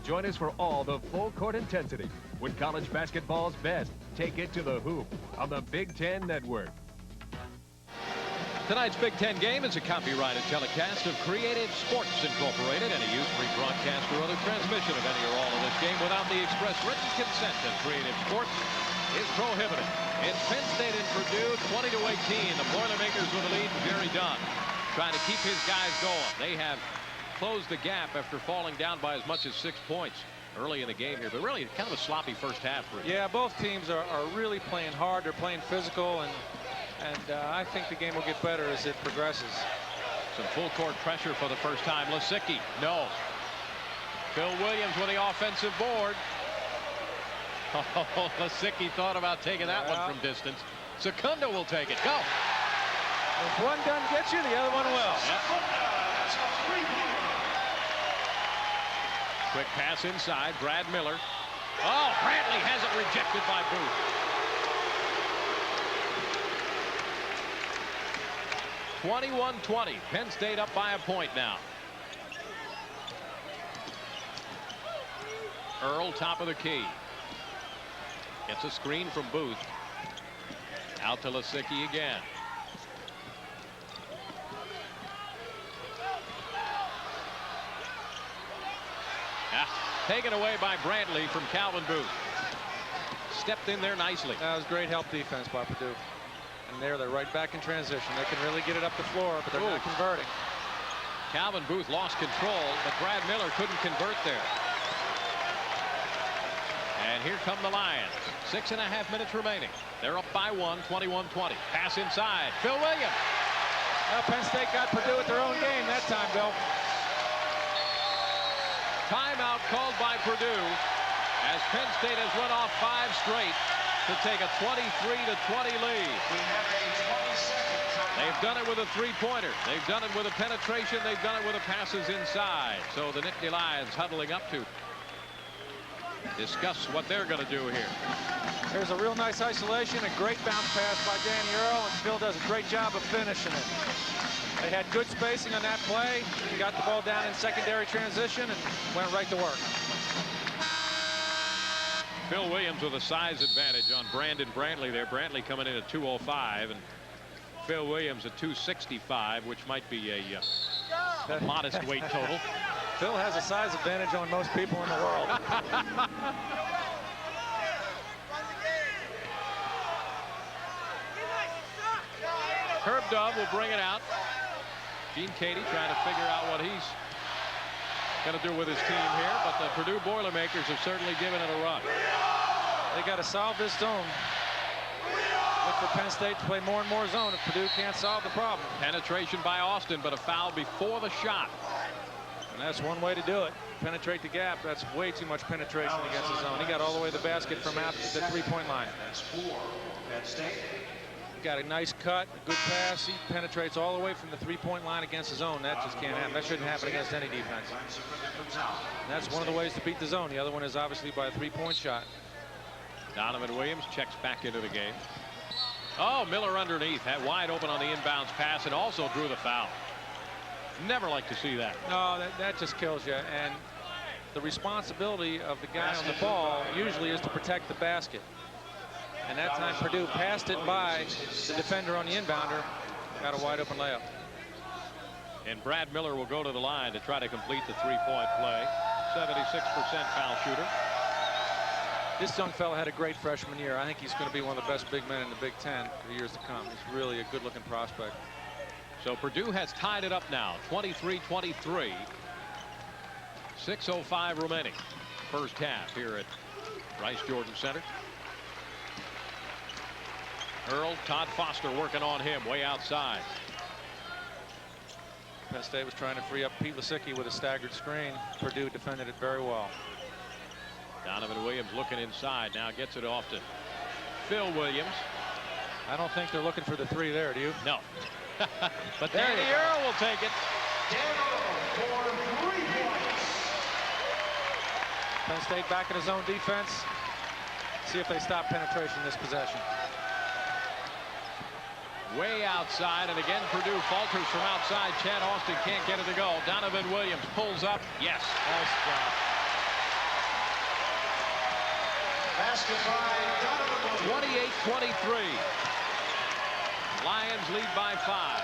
V: Join us for all the full-court intensity when college basketball's best take it to the hoop on the Big Ten Network.
A: Tonight's Big Ten game is a copyrighted telecast of Creative Sports Incorporated. Any use, rebroadcast, or other transmission of any or all of this game without the express written consent of Creative Sports is prohibited. It's Penn State and Purdue, 20-18. The Boilermakers with the lead, Jerry Dunn trying to keep his guys going. They have closed the gap after falling down by as much as 6 points early in the game here, but really kind of a sloppy first half for you.
B: Yeah, both teams are really playing hard. They're playing physical, and I think the game will get better as it progresses.
A: Some full court pressure for the first time. Lisicky, no. Phil Williams with the offensive board. Oh, Lisicky thought about taking that one from distance. Secunda will take it. Go.
B: If one doesn't get you, the other one will.
A: Yep. Quick pass inside. Brad Miller. Oh, Brantley has it rejected by Booth. 21-20. Penn State up by a point now. Earl, top of the key. Gets a screen from Booth. Out to Lasicki again. Taken away by Brantley from Calvin Booth. Stepped in there nicely.
B: That was great help defense by Purdue. And they're right back in transition. They can really get it up the floor, but they're not converting.
A: Calvin Booth lost control, but Brad Miller couldn't convert there. And here come the Lions. 6.5 minutes remaining. They're up by 1, 21-20. Pass inside. Phil Williams.
B: Well, Penn State got Purdue at their own game that time, Bill.
A: Timeout called by Purdue as Penn State has run off 5 straight to take a 23-20 lead. They've done it with a three-pointer. They've done it with a penetration. They've done it with the passes inside. So the Nittany Lions huddling up to discuss what they're going to do here.
B: There's a real nice isolation, a great bounce pass by Danny Earl, and Phil does a great job of finishing it. They had good spacing on that play. He got the ball down in secondary transition and went right to work.
A: Phil Williams with a size advantage on Brandon Brantley there. Brantley coming in at 205 and Phil Williams at 265, which might be a modest weight total.
B: Phil has a size advantage on most people in the world.
A: Herb Dove will bring it out. Gene Cady trying to figure out what he's going to do with his team here, but the Purdue Boilermakers have certainly given it a run.
B: They got to solve this zone. Look for Penn State to play more and more zone if Purdue can't solve the problem.
A: Penetration by Austin, but a foul before the shot.
B: And that's one way to do it. Penetrate the gap. That's way too much penetration against the zone. He got all the way to the basket from out the three-point line.
S: That's 4. Penn State.
B: Got a nice cut, a good pass. He penetrates all the way from the three-point line against the zone. That just can't happen. That shouldn't happen against any defense. And that's one of the ways to beat the zone. The other one is obviously by a three-point shot.
A: Donovan Williams checks back into the game. Oh, Miller underneath, had wide open on the inbounds pass and also drew the foul. Never like to see that.
B: No, that just kills you. And the responsibility of the guy on the ball usually is to protect the basket. And that time Purdue passed it by the defender on the inbounder. Got a wide open layup.
A: And Brad Miller will go to the line to try to complete the three-point play. 76% foul shooter.
B: This young fella had a great freshman year. I think he's going to be one of the best big men in the Big Ten for the years to come. He's really a good-looking prospect.
A: So Purdue has tied it up now, 23-23. 6:05 remaining. First half here at Bryce Jordan Center. Earl, Todd Foster working on him way outside.
B: Penn State was trying to free up Pete Lasicki with a staggered screen. Purdue defended it very well.
A: Donovan Williams looking inside, now gets it off to Phil Williams.
B: I don't think they're looking for the three there, do you?
A: No. But Danny Earl will take it.
B: Penn State back in his own defense. See if they stop penetration this possession.
A: Way outside, and again Purdue falters from outside. Chad Austin can't get it to go. Donovan Williams pulls up. Yes.
B: Nice job.
S: Basket by Donovan Williams.
A: 28-23. Lions lead by 5.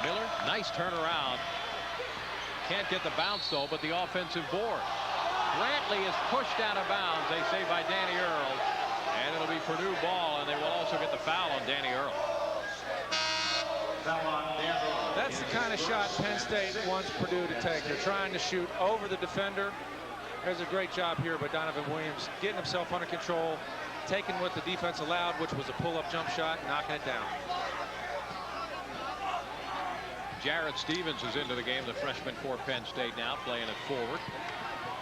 A: Miller, nice turnaround. Can't get the bounce though, but the offensive board. Brantley is pushed out of bounds, they say, by Danny Earl. And it'll be Purdue ball, and they will also get the foul on Danny Earl.
B: That's the kind of shot Penn State wants Purdue to take. They're trying to shoot over the defender. There's a great job here by Donovan Williams, getting himself under control, taking what the defense allowed, which was a pull-up jump shot, knocking it down.
A: Jarrett Stevens is into the game, the freshman for Penn State now, playing it forward.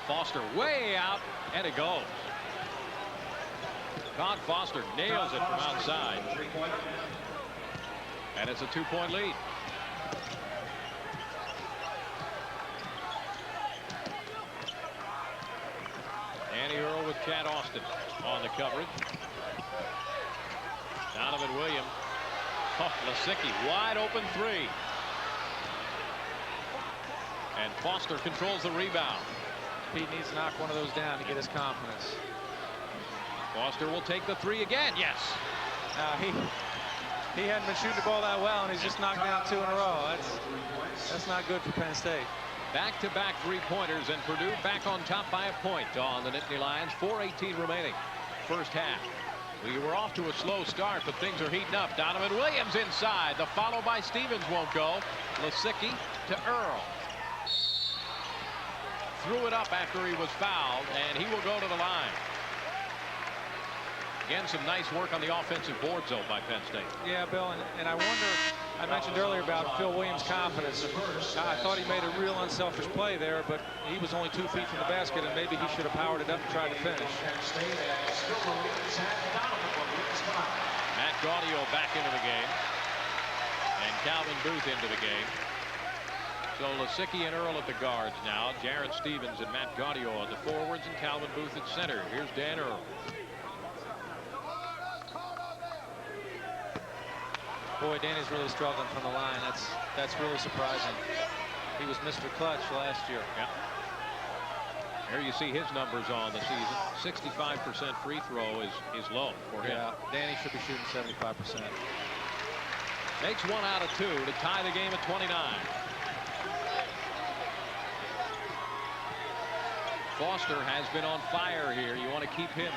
A: Foster way out, and it goes. Todd Foster nails it from outside. And it's a 2-point lead. Danny Earl with Chad Austin on the coverage. Donovan Williams. Oh, Lasicki, wide open three. And Foster controls the rebound.
B: Pete needs to knock one of those down to get his confidence.
A: Foster will take the three again. Yes.
B: He hadn't been shooting the ball that well, and he's just knocked down 2 in a row. That's not good for Penn State.
A: Back-to-back three-pointers, and Purdue back on top by a point on the Nittany Lions. 4:18 remaining. First half. We were off to a slow start, but things are heating up. Donovan Williams inside. The follow by Stevens won't go. Lasicki to Earl. Threw it up after he was fouled, and he will go to the line. Again, some nice work on the offensive boards, though, by Penn State.
B: Yeah, Bill, and I wonder, I mentioned earlier about Phil Williams' confidence. I thought he made a real unselfish play there, but he was only 2 feet from the basket, and maybe he should have powered it up and tried to finish.
A: Matt Gaudio back into the game, and Calvin Booth into the game. So Lasicki and Earl at the guards now. Jarrett Stevens and Matt Gaudio at the forwards, and Calvin Booth at center. Here's Dan Earl.
B: Boy, Danny's really struggling from the line. That's really surprising. He was Mr. Clutch last year.
A: Yeah. Here you see his numbers on the season. 65% free throw is low for him.
B: Yeah, Danny should be shooting 75%.
A: Makes 1 out of 2 to tie the game at 29. Foster has been on fire here. You want to keep him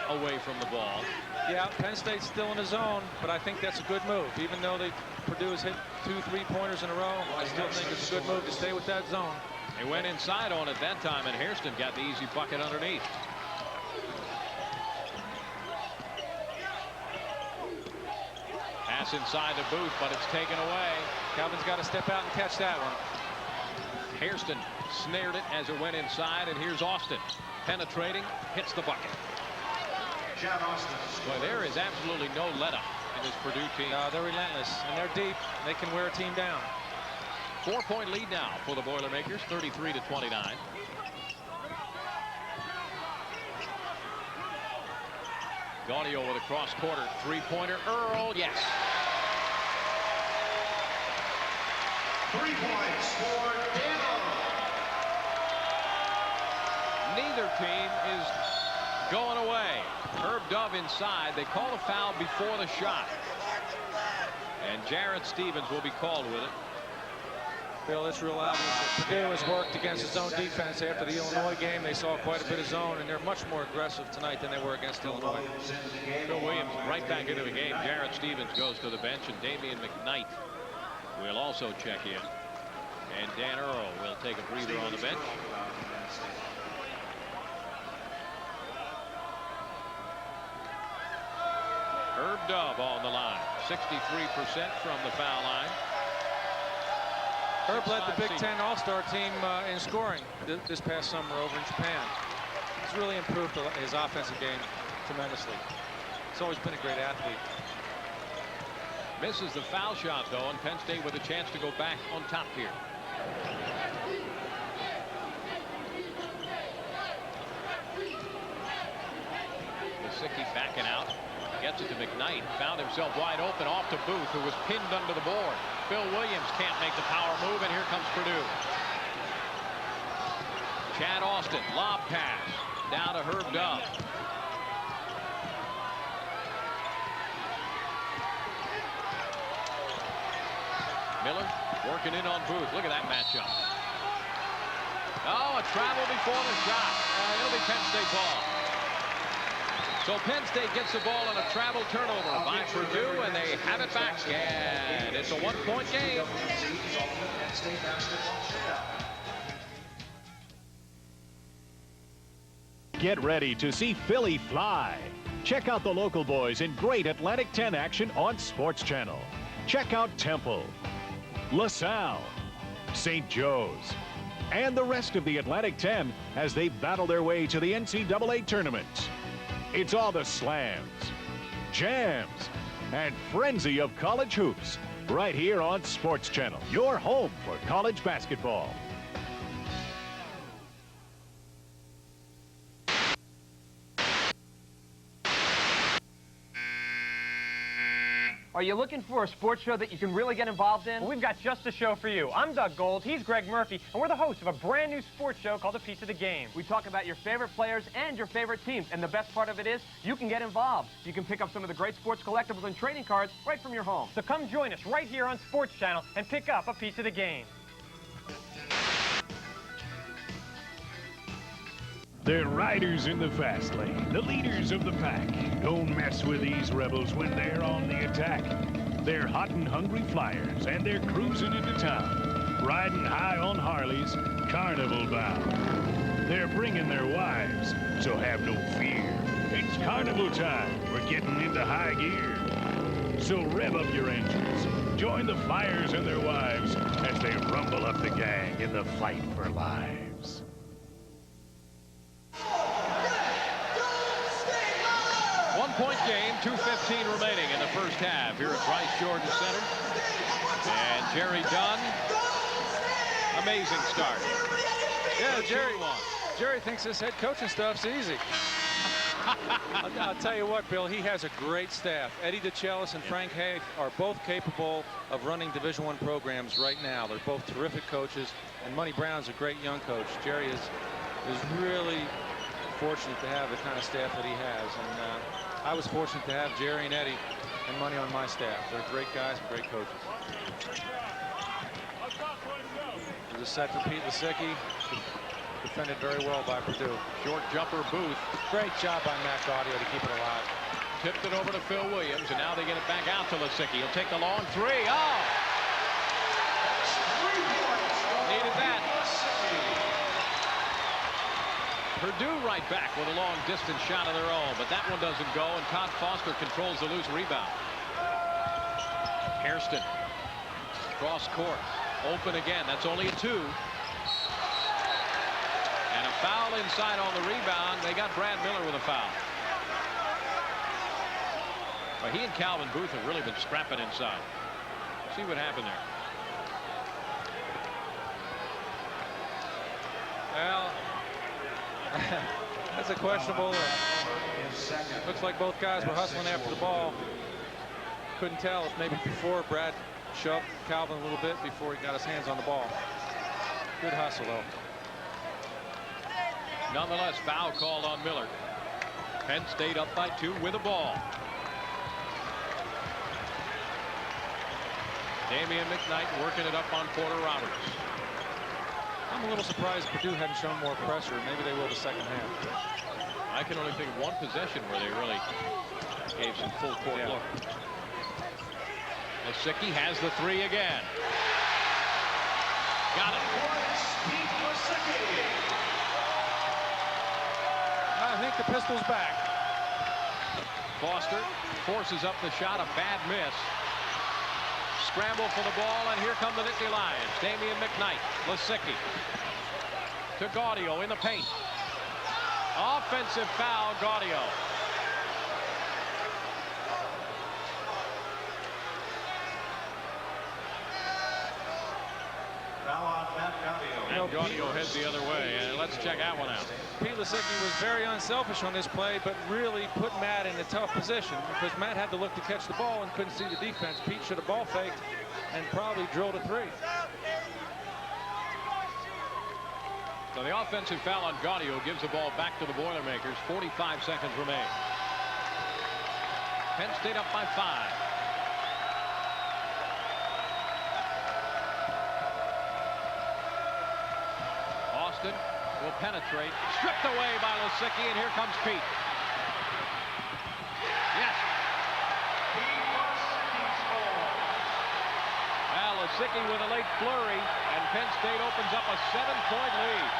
A: away from the ball.
B: Yeah, Penn State's still in the zone, but I think that's a good move. Even though Purdue has hit 2 3-pointers in a row, I still think it's a good move to stay with that zone.
A: They went inside on it that time, and Hairston got the easy bucket underneath. Pass inside to Booth, but it's taken away.
B: Calvin's got to step out and catch that one.
A: Hairston snared it as it went inside, and here's Austin. Penetrating, hits the bucket. Boy, there is absolutely no let-up in this Purdue team.
B: No, they're relentless, and they're deep. They can wear a team down.
A: 4-point lead now for the Boilermakers, 33-29. Gaudio with a cross-quarter three-pointer. Earl, yes.
S: 3 points for Dano.
A: Neither team is going away. Herb Dove inside. They call a foul before the shot. And Jarrett Stevens will be called with it.
B: Bill, it's real obvious that Purdue has worked against its own defense after the Illinois game. They saw quite a bit of zone, and they're much more aggressive tonight than they were against Illinois.
A: Phil Williams right back into the game. Jarrett Stevens goes to the bench, and Damian McKnight will also check in. And Dan Earl will take a breather on the bench. Herb Dove on the line. 63% from the foul line.
B: Herb led the Big Ten All-Star team in scoring this past summer over in Japan. He's really improved his offensive game tremendously. He's always been a great athlete.
A: Misses the foul shot, though, and Penn State with a chance to go back on top here. Lasicki backing out. Gets it to McKnight. Found himself wide open off to Booth, who was pinned under the board. Phil Williams can't make the power move, and here comes Purdue. Chad Austin, lob pass. Down to Herb Dove. Miller working in on Booth. Look at that matchup. Oh, a travel before the shot. It'll be Penn State ball. So Penn State gets the ball on a travel turnover by Purdue, and they have it back. And it's a 1-point game.
M: Get ready to see Philly fly. Check out the local boys in great Atlantic 10 action on Sports Channel. Check out Temple, LaSalle, St. Joe's, and the rest of the Atlantic 10 as they battle their way to the NCAA tournament. It's all the slams, jams, and frenzy of college hoops right here on Sports Channel, your home for college basketball.
K: Are you looking for a sports show that you can really get involved in? Well, we've got just the show for you. I'm Doug Gold, he's Greg Murphy, and we're the hosts of a brand new sports show called A Piece of the Game. We talk about your favorite players and your favorite teams, and the best part of it is you can get involved. You can pick up some of the great sports collectibles and trading cards right from your home. So come join us right here on Sports Channel and pick up a piece of the game.
M: They're riders in the fast lane, the leaders of the pack. Don't mess with these rebels when they're on the attack. They're hot and hungry flyers, and they're cruising into town. Riding high on Harleys, carnival bound. They're bringing their wives, so have no fear. It's carnival time. We're getting into high gear. So rev up your engines. Join the flyers and their wives as they rumble up the gang in the fight for lives.
A: One-point game, 2:15 remaining in the first half here at Bryce Jordan Center. And Jerry Dunn, amazing start.
B: Yeah, Jerry thinks this head coaching stuff's easy. I'll tell you what, Bill, he has a great staff. Eddie DeChellis and Frank Hay are both capable of running Division I programs right now. They're both terrific coaches, and Money Brown's a great young coach. Jerry is really fortunate to have the kind of staff that he has, and I was fortunate to have Jerry and Eddie and Money on my staff. They're great guys and great coaches. There's a set for Pete Lisicki. Defended very well by Purdue.
A: Short jumper Booth.
B: Great job by Matt Gaudio to keep it alive.
A: Tipped it over to Phil Williams, and now they get it back out to Lisicki. He'll take the long three. Oh! Needed that. Purdue right back with a long distance shot of their own, but that one doesn't go, and Todd Foster controls the loose rebound. Hairston. Cross court. Open again. That's only a 2. And a foul inside on the rebound. They got Brad Miller with a foul. Well, he and Calvin Booth have really been scrapping inside. See what happened there.
B: Well, that's a questionable. Looks like both guys were hustling after the ball. Couldn't tell if maybe before Brad shoved Calvin a little bit before he got his hands on the ball. Good hustle, though.
A: Nonetheless, foul called on Miller. Penn State up by 2 with the ball. Damian McKnight working it up on Porter Roberts.
B: I'm a little surprised Purdue hadn't shown more pressure. Maybe they will the second half.
A: I can only think of one possession where they really gave some full court look. Lisicki has the 3 again. Got it.
B: I think the pistol's back.
A: Foster forces up the shot, a bad miss. Scramble for the ball, and here come the Nittany Lions. Damian McKnight, Lisicki to Gaudio in the paint. Offensive foul, Gaudio. And Gaudio heads the other way, and let's check that one out.
B: Pete Lisicki was very unselfish on this play, but really put Matt in a tough position because Matt had to look to catch the ball and couldn't see the defense. Pete should have ball faked and probably drilled a 3.
A: So the offensive foul on Gaudio gives the ball back to the Boilermakers. 45 seconds remain. Penn State up by 5. Austin will penetrate. Stripped away by Lisicki, and here comes Pete. Yes. Well, Lisicki with a late flurry, and Penn State opens up a 7-point lead.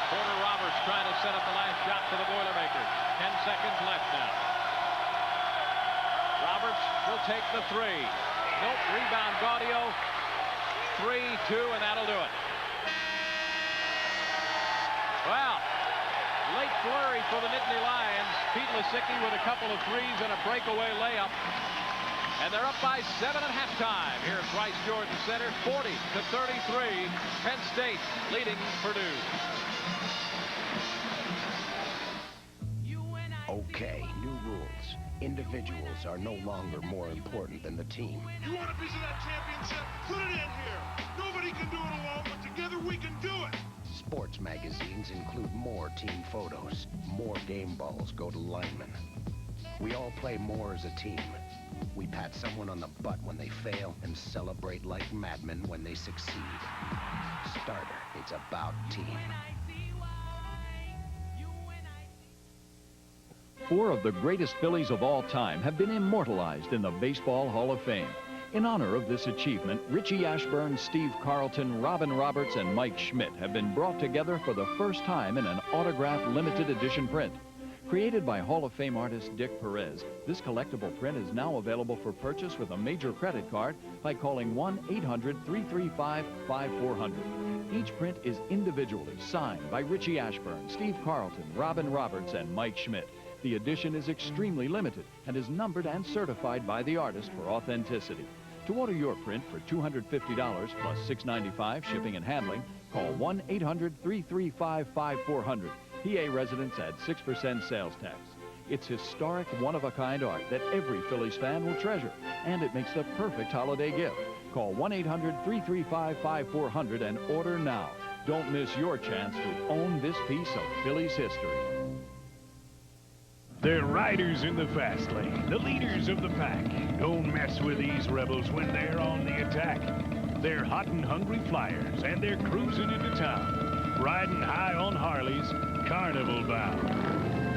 A: Porter Roberts trying to set up the last shot for the Boilermakers. 10 seconds left now. Roberts will take the 3. Nope, rebound Gaudio. 3-2, and that'll do it. Well, late flurry for the Nittany Lions. Pete Lisicki with a couple of 3s and a breakaway layup. And they're up by 7 at halftime here at Bryce Jordan Center. 40-33. Penn State leading Purdue.
D: Okay, new rules. Individuals are no longer more important than the team.
R: You want a piece of that championship? Put it in here. Nobody can do it alone, but together we can do it.
D: Sports magazines include more team photos. More game balls go to linemen. We all play more as a team. We pat someone on the butt when they fail and celebrate like madmen when they succeed. Starter, it's about team.
J: 4 of the greatest Phillies of all time have been immortalized in the Baseball Hall of Fame. In honor of this achievement, Richie Ashburn, Steve Carlton, Robin Roberts, and Mike Schmidt have been brought together for the first time in an autographed limited edition print. Created by Hall of Fame artist Dick Perez, this collectible print is now available for purchase with a major credit card by calling 1-800-335-5400. Each print is individually signed by Richie Ashburn, Steve Carlton, Robin Roberts, and Mike Schmidt. The edition is extremely limited and is numbered and certified by the artist for authenticity. To order your print for $250 plus $6.95 shipping and handling, call 1-800-335-5400. PA residents add 6% sales tax. It's historic, one-of-a-kind art that every Phillies fan will treasure, and it makes the perfect holiday gift. Call 1-800-335-5400 and order now. Don't miss your chance to own this piece of Phillies history.
M: They're riders in the fast lane, the leaders of the pack. Don't mess with these rebels when they're on the attack. They're hot and hungry flyers, and they're cruising into town. Riding high on Harleys, carnival bound.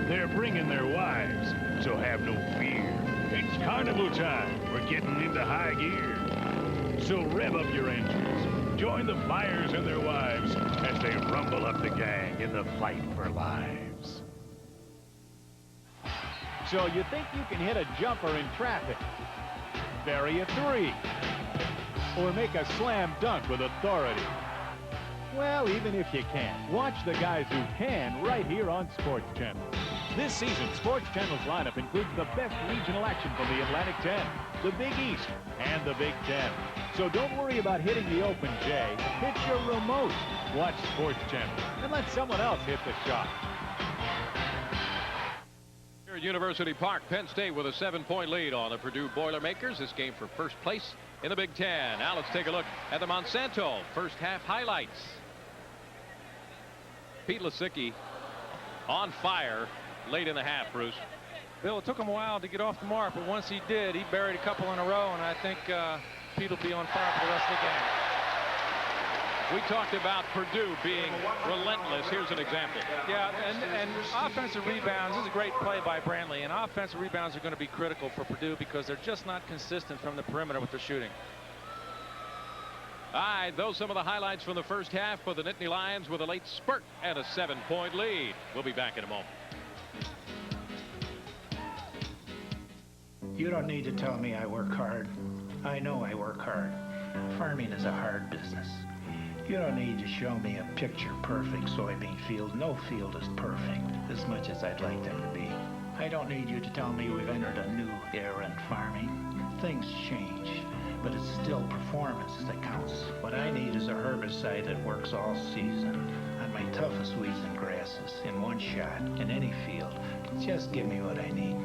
M: They're bringing their wives, so have no fear. It's carnival time. We're getting into high gear. So rev up your engines. Join the flyers and their wives as they rumble up the gang in the fight for lives.
V: So you think you can hit a jumper in traffic, bury a 3, or make a slam dunk with authority? Well, even if you can't, watch the guys who can right here on Sports Channel. This season, Sports Channel's lineup includes the best regional action from the Atlantic 10, the Big East, and the Big Ten. So don't worry about hitting the open J. Hit your remote. Watch Sports Channel and let someone else hit the shot.
A: Here at University Park, Penn State with a 7-point lead on the Purdue Boilermakers. This game for first place in the Big Ten. Now let's take a look at the Monsanto first half highlights. Pete Lasicki on fire late in the half, Bruce.
B: Bill, it took him a while to get off the mark, but once he did, he buried a couple in a row, and I think Pete will be on fire for the rest of the game.
A: We talked about Purdue being relentless. Here's an example.
B: Yeah, and offensive rebounds, this is a great play by Brantley, and offensive rebounds are going to be critical for Purdue because they're just not consistent from the perimeter with their shooting.
A: All right, those some of the highlights from the first half for the Nittany Lions with a late spurt and a 7-point lead. We'll be back in a moment.
E: You don't need to tell me I work hard. I know I work hard. Farming is a hard business. You don't need to show me a picture-perfect soybean field. No field is perfect, as much as I'd like them to be. I don't need you to tell me we've entered a new era in farming. Things change, but it's still performance that counts. What I need is a herbicide that works all season on my toughest weeds and grasses in one shot in any field. Just give me what I need.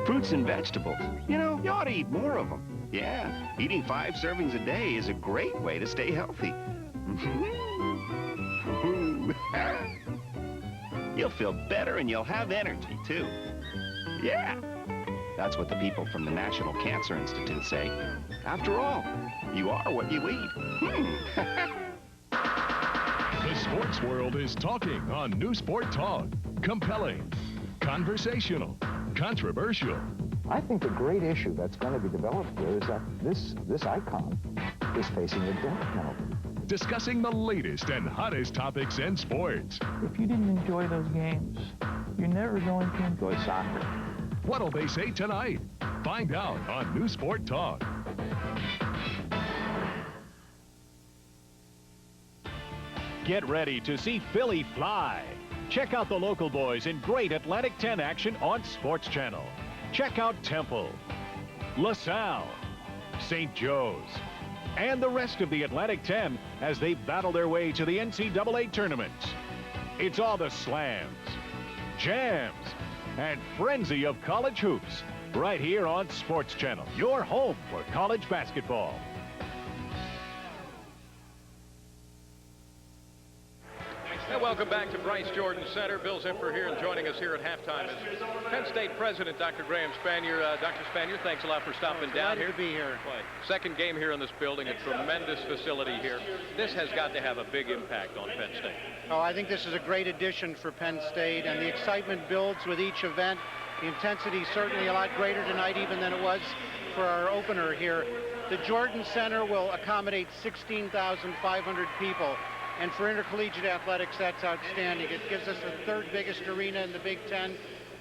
U: Fruits and vegetables. You know, you ought to eat more of them. Yeah, eating 5 servings a day is a great way to stay healthy. You'll feel better and you'll have energy, too. Yeah, that's what the people from the National Cancer Institute say. After all, you are what you eat.
M: The sports world is talking on New Sport Talk. Compelling, conversational, controversial.
W: I think the great issue that's going to be developed here is that this icon is facing a death penalty.
M: Discussing the latest and hottest topics in sports.
W: If you didn't enjoy those games, you're never going to enjoy soccer.
M: What'll they say tonight? Find out on New Sport Talk.
V: Get ready to see Philly fly. Check out the local boys in great Atlantic 10 action on Sports Channel. Check out Temple, LaSalle,
M: St. Joe's, and the rest of the Atlantic 10 as they battle their way to the NCAA tournaments. It's all the slams, jams, and frenzy of college hoops right here on Sports Channel, your home for college basketball.
A: And welcome back to Bryce Jordan Center. Bill Zimper here, and joining us here at halftime is Penn State President Dr. Graham Spanier. Dr. Spanier, thanks a lot for stopping down here.
C: Glad to be here.
A: Second game here in this building, a tremendous facility here. This has got to have a big impact on Penn State.
C: Oh, I think this is a great addition for Penn State, and the excitement builds with each event. The intensity is certainly a lot greater tonight even than it was for our opener here. The Jordan Center will accommodate 16,500 people. And for intercollegiate athletics, that's outstanding. It gives us the third biggest arena in the Big Ten.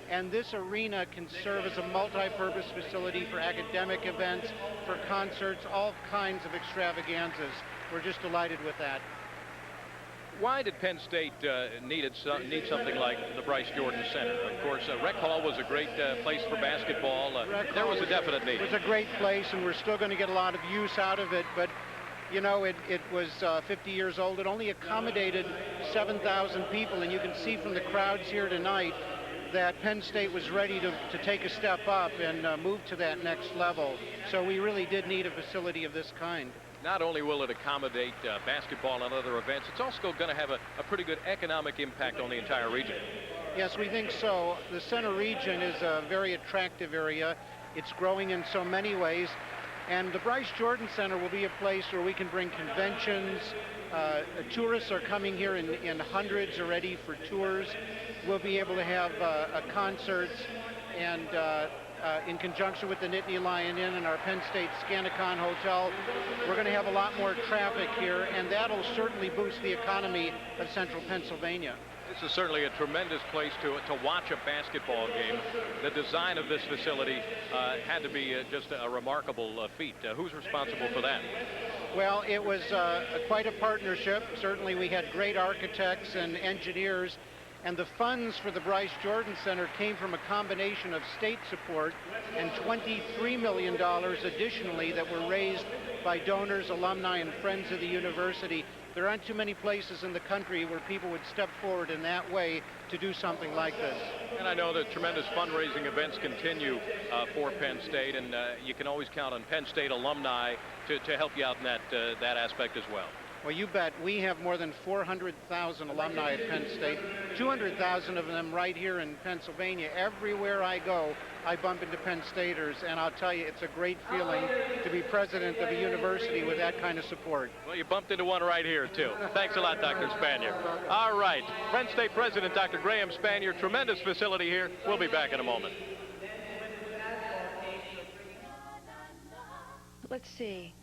C: And this arena can serve as a multi-purpose facility for academic events, for concerts, all kinds of extravaganzas. We're just delighted with that.
A: Why did Penn State need something like the Bryce Jordan Center? Of course, Rec Hall was a great place for basketball. There was a definite need.
C: It was a great place, and we're still going to get a lot of use out of it. But you know, it was 50 years old. It only accommodated 7,000 people, and you can see from the crowds here tonight that Penn State was ready to take a step up and move to that next level. So we really did need a facility of this kind.
A: Not only will it accommodate basketball and other events, it's also going to have a pretty good economic impact on the entire region.
C: Yes, we think so. The center region is a very attractive area. It's growing in so many ways. And the Bryce Jordan Center will be a place where we can bring conventions. Tourists are coming here in hundreds already for tours. We'll be able to have concerts, and in conjunction with the Nittany Lion Inn and our Penn State Scanacon Hotel, we're going to have a lot more traffic here, and that'll certainly boost the economy of central Pennsylvania.
A: This is certainly a tremendous place to watch a basketball game. The design of this facility had to be just a remarkable feat. Who's responsible for that?
C: Well, it was quite a partnership. Certainly we had great architects and engineers, and the funds for the Bryce Jordan Center came from a combination of state support and $23 million additionally that were raised by donors, alumni, and friends of the university. There aren't too many places in the country where people would step forward in that way to do something like this.
A: And I know that tremendous fundraising events continue for Penn State, and you can always count on Penn State alumni to help you out in that aspect as well.
C: Well, you bet. We have more than 400,000 alumni at Penn State, 200,000 of them right here in Pennsylvania. Everywhere I go, I bump into Penn Staters, and I'll tell you, it's a great feeling to be president of a university with that kind of support.
A: Well, you bumped into one right here, too. Thanks a lot, Dr. Spanier. All right, Penn State President Dr. Graham Spanier, tremendous facility here. We'll be back in a moment.
L: Let's see.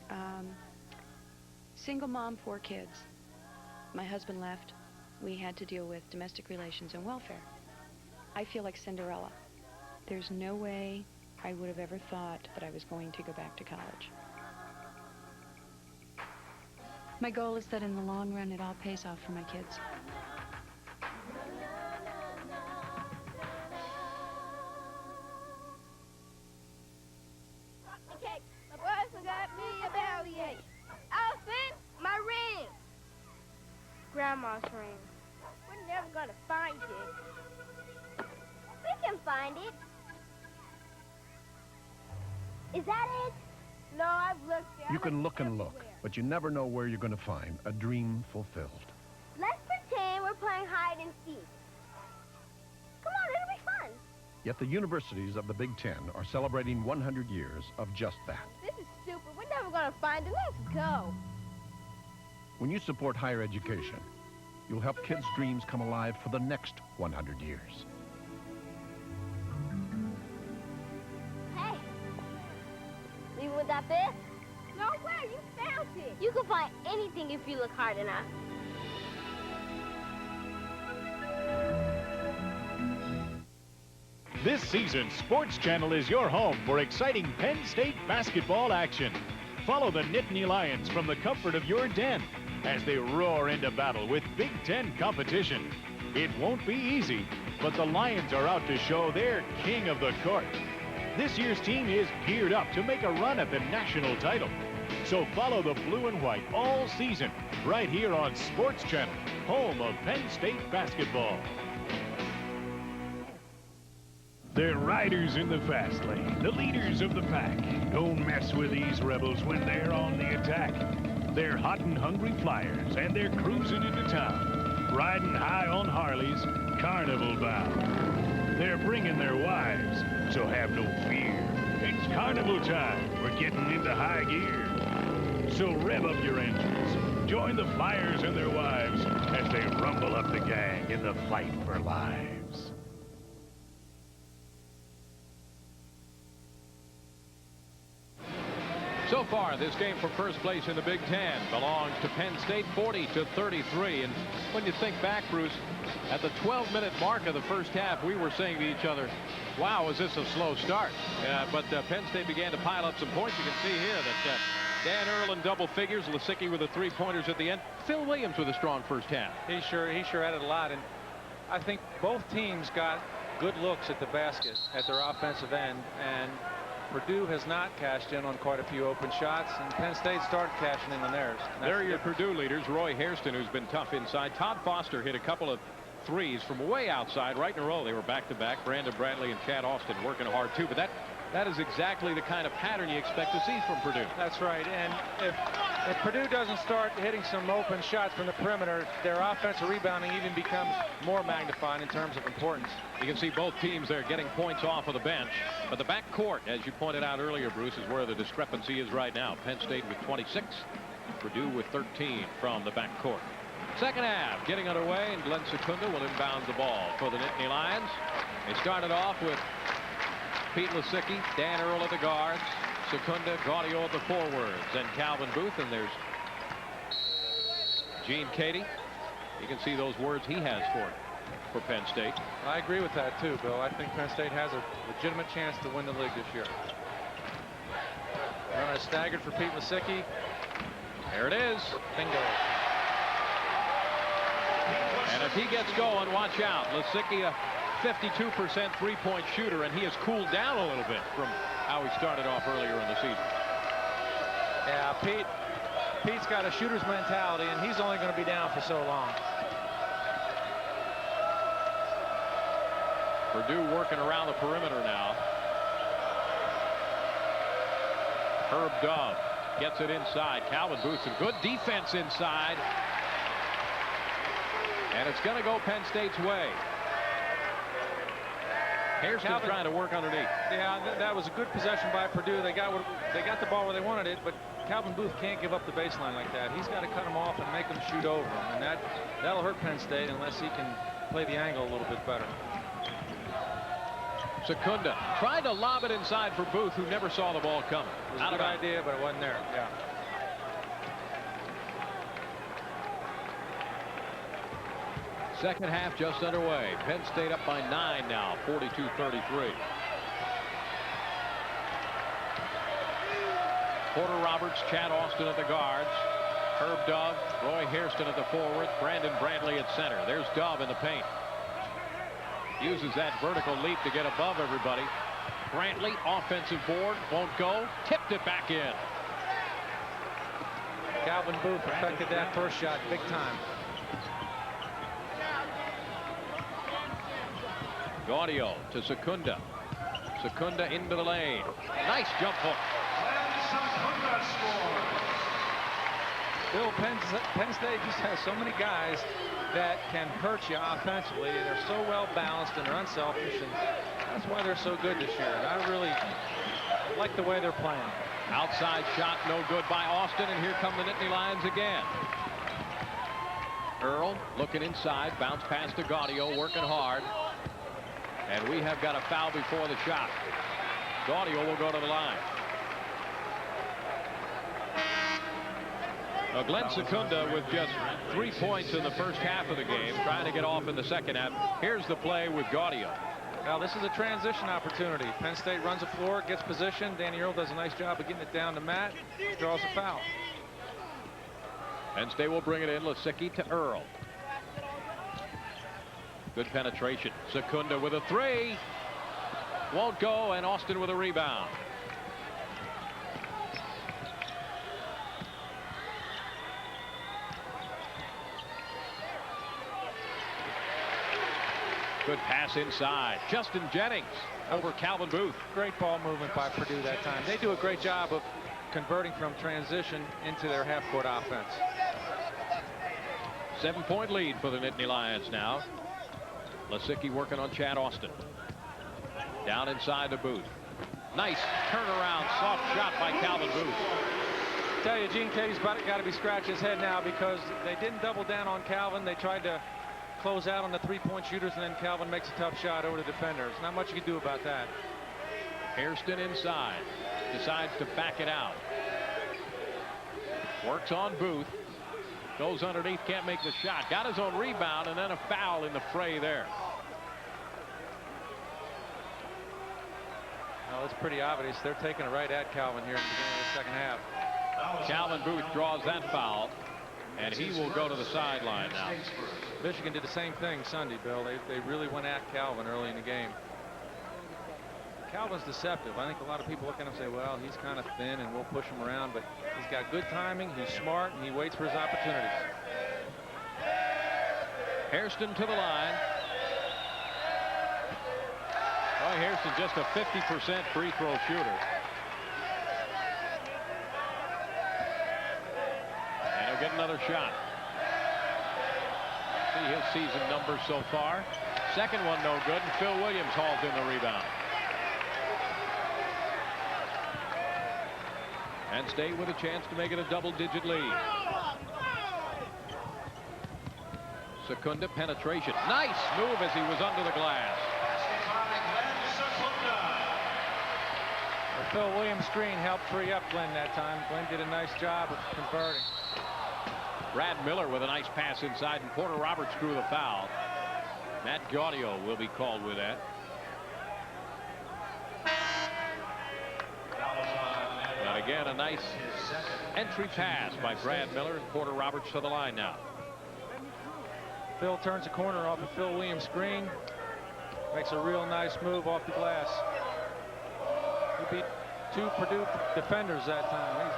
L: Single mom, 4 kids. My husband left. We had to deal with domestic relations and welfare. I feel like Cinderella. There's no way I would have ever thought that I was going to go back to college. My goal is that in the long run, it all pays off for my kids.
F: Okay, my boyfriend got me a bellyache. Elephant, my ring. Grandma's ring. We're never gonna find it. We can find it. Is that it? No, I've looked.
G: You can look and look, but you never know where you're going to find a dream fulfilled.
F: Let's pretend we're playing hide and seek. Come on, it'll be fun.
G: Yet the universities of the Big Ten are celebrating 100 years of just that.
F: This is stupid. We're never gonna find it. Let's go.
G: When you support higher education, you'll help kids' dreams come alive for the next 100 years.
F: Hey, leave it with that bit? No way, you found it. You can find anything if you look hard enough.
M: This season, Sports Channel is your home for exciting Penn State basketball action. Follow the Nittany Lions from the comfort of your den as they roar into battle with Big Ten competition. It won't be easy, but the Lions are out to show they're king of the court. This year's team is geared up to make a run at the national title. So follow the blue and white all season right here on Sports Channel, home of Penn State basketball. They're riders in the fast lane, the leaders of the pack. Don't mess with these rebels when they're on the attack. They're hot and hungry flyers, and they're cruising into town, riding high on Harleys, carnival bound. They're bringing their wives, so have no fear. It's carnival time. We're getting into high gear. So rev up your engines. Join the flyers and their wives as they rumble up the gang in the fight for lives.
A: So far, this game for first place in the Big Ten belongs to Penn State, 40-33. And when you think back, Bruce, at the 12-minute mark of the first half, we were saying to each other, wow, is this a slow start? But Penn State began to pile up some points. You can see here that Dan Earl in double figures, Lisicki with the three-pointers at the end. Phil Williams with a strong first half.
B: He sure added a lot. And I think both teams got good looks at the basket at their offensive end. And Purdue has not cashed in on quite a few open shots, and Penn State started cashing in on theirs.
A: There are your Purdue leaders. Roy Hairston, who's been tough inside. Todd Foster hit a couple of threes from way outside, right in a row. They were back-to-back. Brandon Bradley and Chad Austin working hard, too. But that is exactly the kind of pattern you expect to see from Purdue.
B: That's right. And if Purdue doesn't start hitting some open shots from the perimeter, their offensive rebounding even becomes more magnified in terms of importance.
A: You can see both teams there getting points off of the bench. But the back court, as you pointed out earlier, Bruce, is where the discrepancy is right now. Penn State with 26, Purdue with 13 from the back court. Second half getting underway, and Glenn Secunda will inbound the ball for the Nittany Lions. They started off with Pete Lisicki, Dan Earl at the guards, Secunda, Gaudio at the forwards, and Calvin Booth, and there's Gene Cady. You can see those words he has for Penn State.
B: I agree with that too, Bill. I think Penn State has a legitimate chance to win the league this year. Run staggered for Pete Lisicki.
A: There it is.
B: Bingo.
A: And if he gets going, watch out. Lisicki, a 52% three-point shooter, and he has cooled down a little bit from how he started off earlier in the season.
B: Yeah, Pete's got a shooter's mentality, and he's only going to be down for so long.
A: Purdue working around the perimeter now. Herb Dove gets it inside. Calvin Booth, some good defense inside. And it's going to go Penn State's way. Hairston's trying to work underneath.
B: Yeah, that was a good possession by Purdue. They got the ball where they wanted it, but Calvin Booth can't give up the baseline like that. He's got to cut him off and make him shoot over him, and that'll hurt Penn State unless he can play the angle a little bit better.
A: Secunda tried to lob it inside for Booth, who never saw the ball coming.
B: It was a good idea, but it wasn't there. Yeah.
A: Second half just underway. Penn State up by 9 now, 42-33. Porter Roberts, Chad Austin at the guards. Herb Dove, Roy Hairston at the forward. Brandon Bradley at center. There's Dove in the paint. Uses that vertical leap to get above everybody. Brantley, offensive board, won't go. Tipped it back in.
B: Calvin Booth affected that first shot big time.
A: Gaudio to Secunda. Secunda into the lane. Nice jump hook.
B: Bill, Penn State just has so many guys that can hurt you offensively. They're so well balanced and they're unselfish, and that's why they're so good this year. And I really like the way they're playing.
A: Outside shot, no good by Austin, and here come the Nittany Lions again. Earl looking inside, bounce pass to Gaudio, working hard. And we have got a foul before the shot. Gaudio will go to the line. Glenn Secunda with just 3 points in the first half of the game, trying to get off in the second half. Here's the play with Gaudio.
B: Now this is a transition opportunity. Penn State runs the floor, gets position. Danny Earl does a nice job of getting it down to Matt, draws a foul.
A: Penn State will bring it in. Lisicki to Earl. Good penetration. Secunda with a three. Won't go, and Austin with a rebound. Good pass inside. Justin Jennings over Calvin Booth.
B: Great ball movement by Purdue that time. They do a great job of converting from transition into their half-court offense.
A: 7-point lead for the Nittany Lions now. Lasicki working on Chad Austin. Down inside to Booth. Nice turnaround, soft shot by Calvin Booth.
B: I tell you, Gene Katie's got to be scratching his head now because they didn't double down on Calvin. They tried to close out on the three-point shooters, and then Calvin makes a tough shot over the defenders. Not much you can do about that.
A: Hairston inside. Decides to back it out. Works on Booth. Goes underneath, can't make the shot. Got his own rebound, and then a foul in the fray there.
B: Well, it's pretty obvious. They're taking it right at Calvin here in the beginning of the second half.
A: Calvin Booth draws that foul, and he will go to the sideline now.
B: Michigan did the same thing Sunday, Bill. They really went at Calvin early in the game. Calvin's deceptive. I think a lot of people look at him and say, well, he's kind of thin and we'll push him around, but he's got good timing, he's smart, and he waits for his opportunities.
A: Hairston to the line. Roy Hairston just a 50% free throw shooter. And he'll get another shot. See his season numbers so far. Second one no good, and Phil Williams hauls in the rebound. Penn State with a chance to make it a double-digit lead. Secunda penetration. Nice move as he was under the glass.
B: Well, Phil Williams' screen helped free up Glenn that time. Glenn did a nice job of converting.
A: Brad Miller with a nice pass inside, and Porter Roberts drew the foul. Matt Gaudio will be called with that. And again, a nice entry pass by Brad Miller, and Porter Roberts to the line now.
B: Phil turns the corner off of Phil Williams' screen. Makes a real nice move off the glass. He beat two Purdue defenders that time.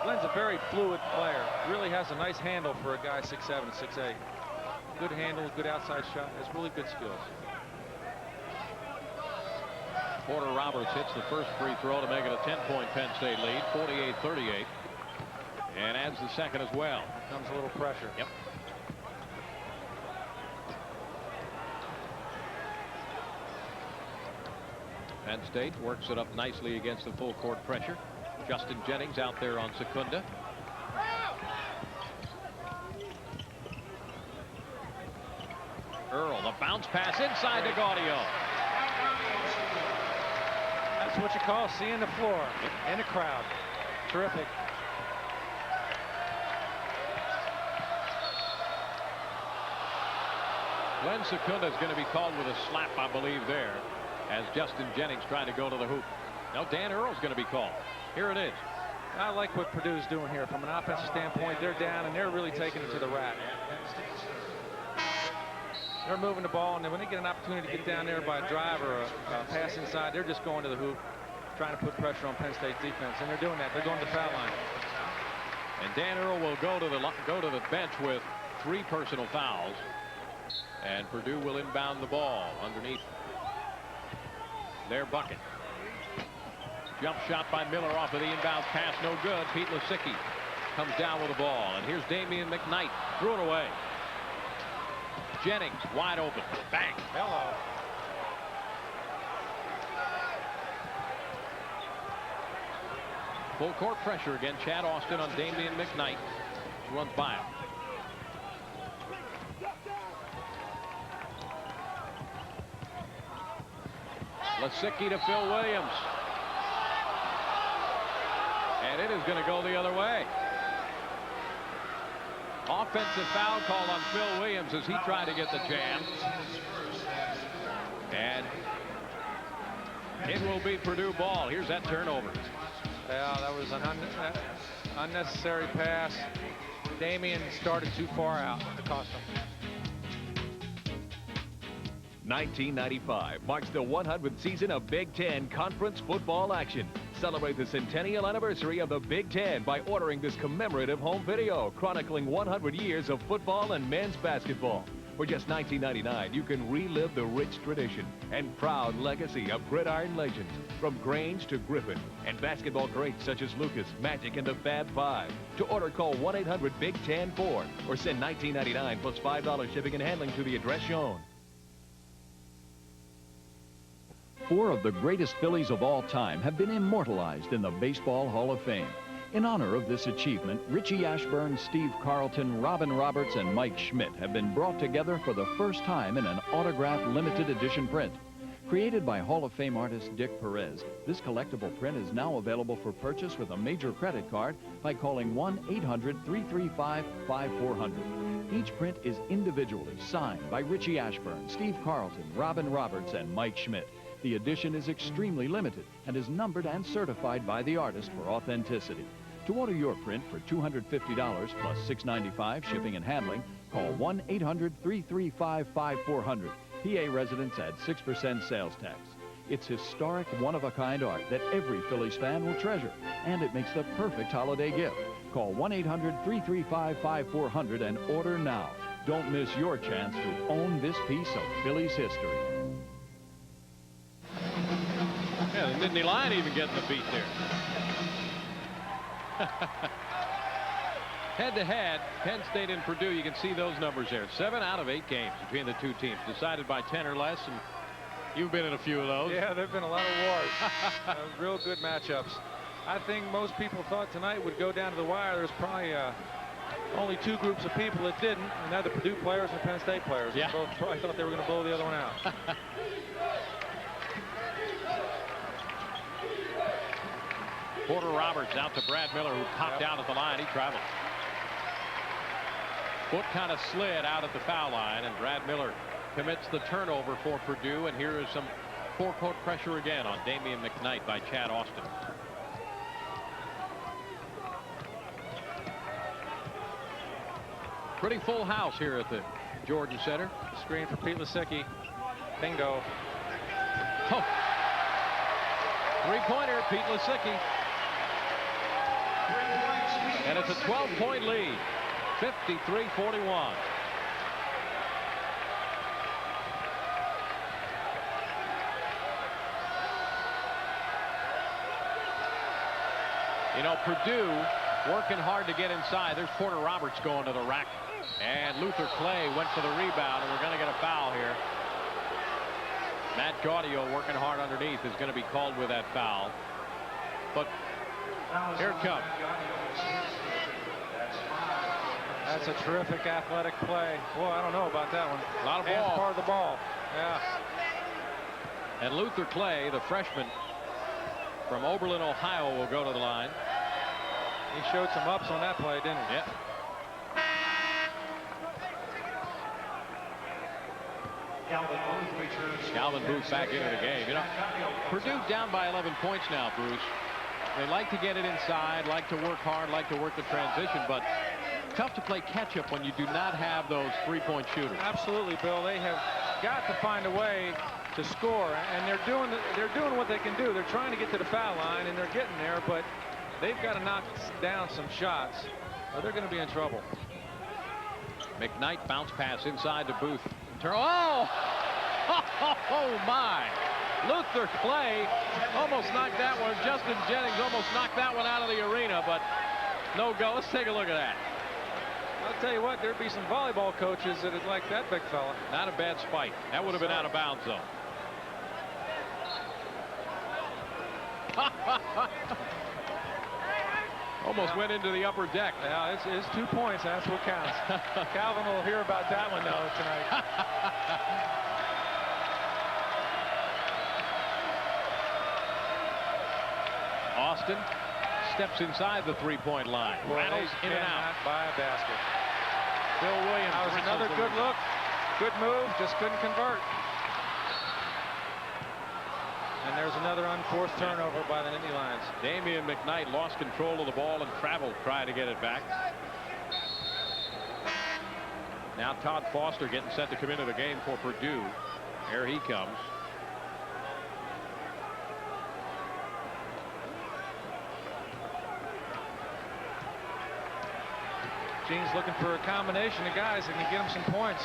B: Glenn's a very fluid player. Really has a nice handle for a guy 6'7", 6'8". Good handle, good outside shot. Has really good skills.
A: Porter Roberts hits the first free throw to make it a 10-point Penn State lead, 48-38, and adds the second as well.
B: Here comes a little pressure.
A: Yep. Penn State works it up nicely against the full court pressure. Justin Jennings out there on Secunda. Earl, the bounce pass inside to Gaudio.
B: That's what you call seeing the floor in a crowd. Terrific.
A: Glenn Secunda is going to be called with a slap, I believe, there, as Justin Jennings trying to go to the hoop. Now Dan Earl's going to be called. Here it is.
B: I like what Purdue's doing here. From an offensive standpoint, they're down, and they're really taking it to the rack. They're moving the ball, and then when they get an opportunity to get down there by a drive or a pass inside, they're just going to the hoop, trying to put pressure on Penn State's defense, and they're doing that. They're going to the foul line.
A: And Dan Earl will go to the bench with 3 personal fouls, and Purdue will inbound the ball underneath their bucket. Jump shot by Miller off of the inbound pass, no good. Pete Lasicki comes down with the ball, and here's Damian McKnight, threw it away. Jennings wide open. Bang.
B: Hello.
A: Full court pressure again. Chad Austin on Damian McKnight. He runs by him. Lasicki to Phil Williams. And it is going to go the other way. Offensive foul call on Phil Williams as he tried to get the jam. And it will be Purdue ball. Here's that turnover.
B: Yeah, that was an unnecessary pass. Damian started too far out to cost him.
V: 1995 marks the 100th season of Big Ten Conference football action. Celebrate the centennial anniversary of the Big Ten by ordering this commemorative home video chronicling 100 years of football and men's basketball. For just $19.99, you can relive the rich tradition and proud legacy of gridiron legends from Grange to Griffin and basketball greats such as Lucas, Magic, and the Fab Five. To order, call 1-800-BIG-TEN-4 or send $19.99 plus $5 shipping and handling to the address shown.
J: 4 of the greatest Phillies of all time have been immortalized in the Baseball Hall of Fame. In honor of this achievement, Richie Ashburn, Steve Carlton, Robin Roberts, and Mike Schmidt have been brought together for the first time in an autographed limited edition print. Created by Hall of Fame artist Dick Perez, this collectible print is now available for purchase with a major credit card by calling 1-800-335-5400. Each print is individually signed by Richie Ashburn, Steve Carlton, Robin Roberts, and Mike Schmidt. The edition is extremely limited and is numbered and certified by the artist for authenticity. To order your print for $250 plus $6.95 shipping and handling, call 1-800-335-5400. PA residents add 6% sales tax. It's historic, one-of-a-kind art that every Phillies fan will treasure, and it makes the perfect holiday gift. Call 1-800-335-5400 and order now. Don't miss your chance to own this piece of Phillies history.
A: Yeah, the Nittany Lion even getting the beat there. Head-to-head, Penn State and Purdue, you can see those numbers there. 7 out of 8 games between the two teams, decided by 10 or less, and you've been in a few of those.
B: Yeah, there have been a lot of wars. Real good matchups. I think most people thought tonight would go down to the wire. There's probably only 2 groups of people that didn't, and they're the Purdue players and Penn State players.
A: Yeah.
B: Both probably thought they were going to blow the other one out.
A: Porter Roberts out to Brad Miller, who popped out at the line. He traveled. Foot kind of slid out at the foul line, and Brad Miller commits the turnover for Purdue. And here is some four-court pressure again on Damian McKnight by Chad Austin. Pretty full house here at the Jordan Center.
B: Screen for Pete Lisicki. Bingo.
A: Oh. Three-pointer, Pete Lisicki. And it's a 12-point lead, 53-41. You know, Purdue working hard to get inside. There's Porter Roberts going to the rack. And Luther Clay went for the rebound, and we're going to get a foul here. Matt Gaudio working hard underneath is going to be called with that foul. But here it comes.
B: That's a terrific athletic play. Boy, I don't know about that one.
A: A lot of
B: Hands
A: ball.
B: part of the ball. Yeah.
A: And Luther Clay, the freshman from Oberlin, Ohio, will go to the line.
B: He showed some ups on that play, didn't he?
A: Yeah. Calvin Booth back into the game. You know, Purdue down by 11 points now, Bruce. They like to get it inside, like to work hard, like to work the transition, but tough to play catch-up when you do not have those three-point shooters.
B: Absolutely, Bill. They have got to find a way to score, and they're doing what they can do. They're trying to get to the foul line, and they're getting there, but they've got to knock down some shots, or they're going to be in trouble.
A: McKnight bounce pass inside to Booth. Oh! Oh, my! Luther Clay almost knocked that one. Justin Jennings almost knocked that one out of the arena, but no go. Let's take a look at that.
B: I'll tell you what, there'd be some volleyball coaches that would like that big fella.
A: Not a bad spike. That would have been out of bounds, though. Almost went into the upper deck.
B: Yeah, it's 2 points. That's what counts. Calvin will hear about that one, though, tonight.
A: Austin steps inside the three-point line. Rattles in and out.
B: By a basket.
A: Bill Williams.
B: That was another good look. Good move. Just couldn't convert. And there's another unforced turnover by the Nittany Lions.
A: Damian McKnight lost control of the ball and traveled trying to get it back. Now Todd Foster getting set to come into the game for Purdue. Here he comes.
B: Gene's looking for a combination of guys that can get him some points.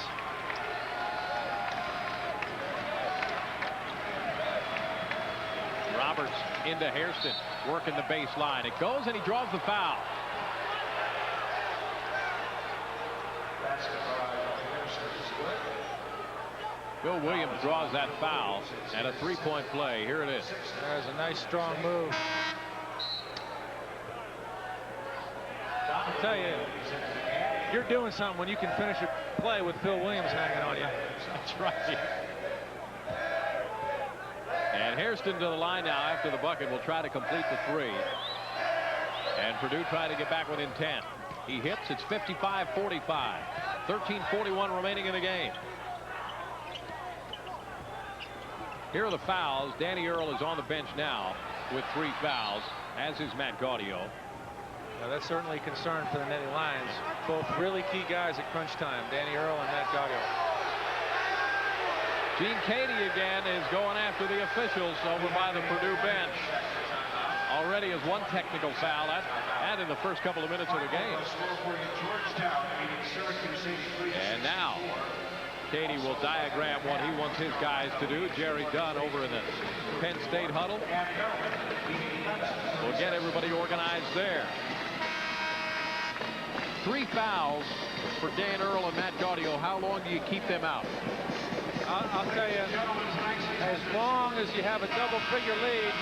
A: Roberts into Hairston, working the baseline. It goes, and he draws the foul. Bill Williams draws that foul, and a three-point play. Here it is.
B: There's a nice, strong move. I'll tell you, you're doing something when you can finish a play with Phil Williams hanging on you.
A: That's right. And Hairston to the line now after the bucket will try to complete the three. And Purdue trying to get back within 10. He hits. It's 55-45. 13:41 remaining in the game. Here are the fouls. Danny Earl is on the bench now with 3 fouls, as is Matt Gaudio.
B: Now that's certainly a concern for the Nittany Lions. Both really key guys at crunch time, Danny Earl and Matt Gaudio.
A: Gene Cady again is going after the officials over by the Purdue bench. Already has 1 technical foul, and in the first couple of minutes of the game. And now Cady will diagram what he wants his guys to do. Jerry Dunn over in the Penn State huddle will get everybody organized there. 3 fouls for Dan Earl and Matt Gaudio. How long do you keep them out?
B: I'll tell you, as long as you have a double-figure lead,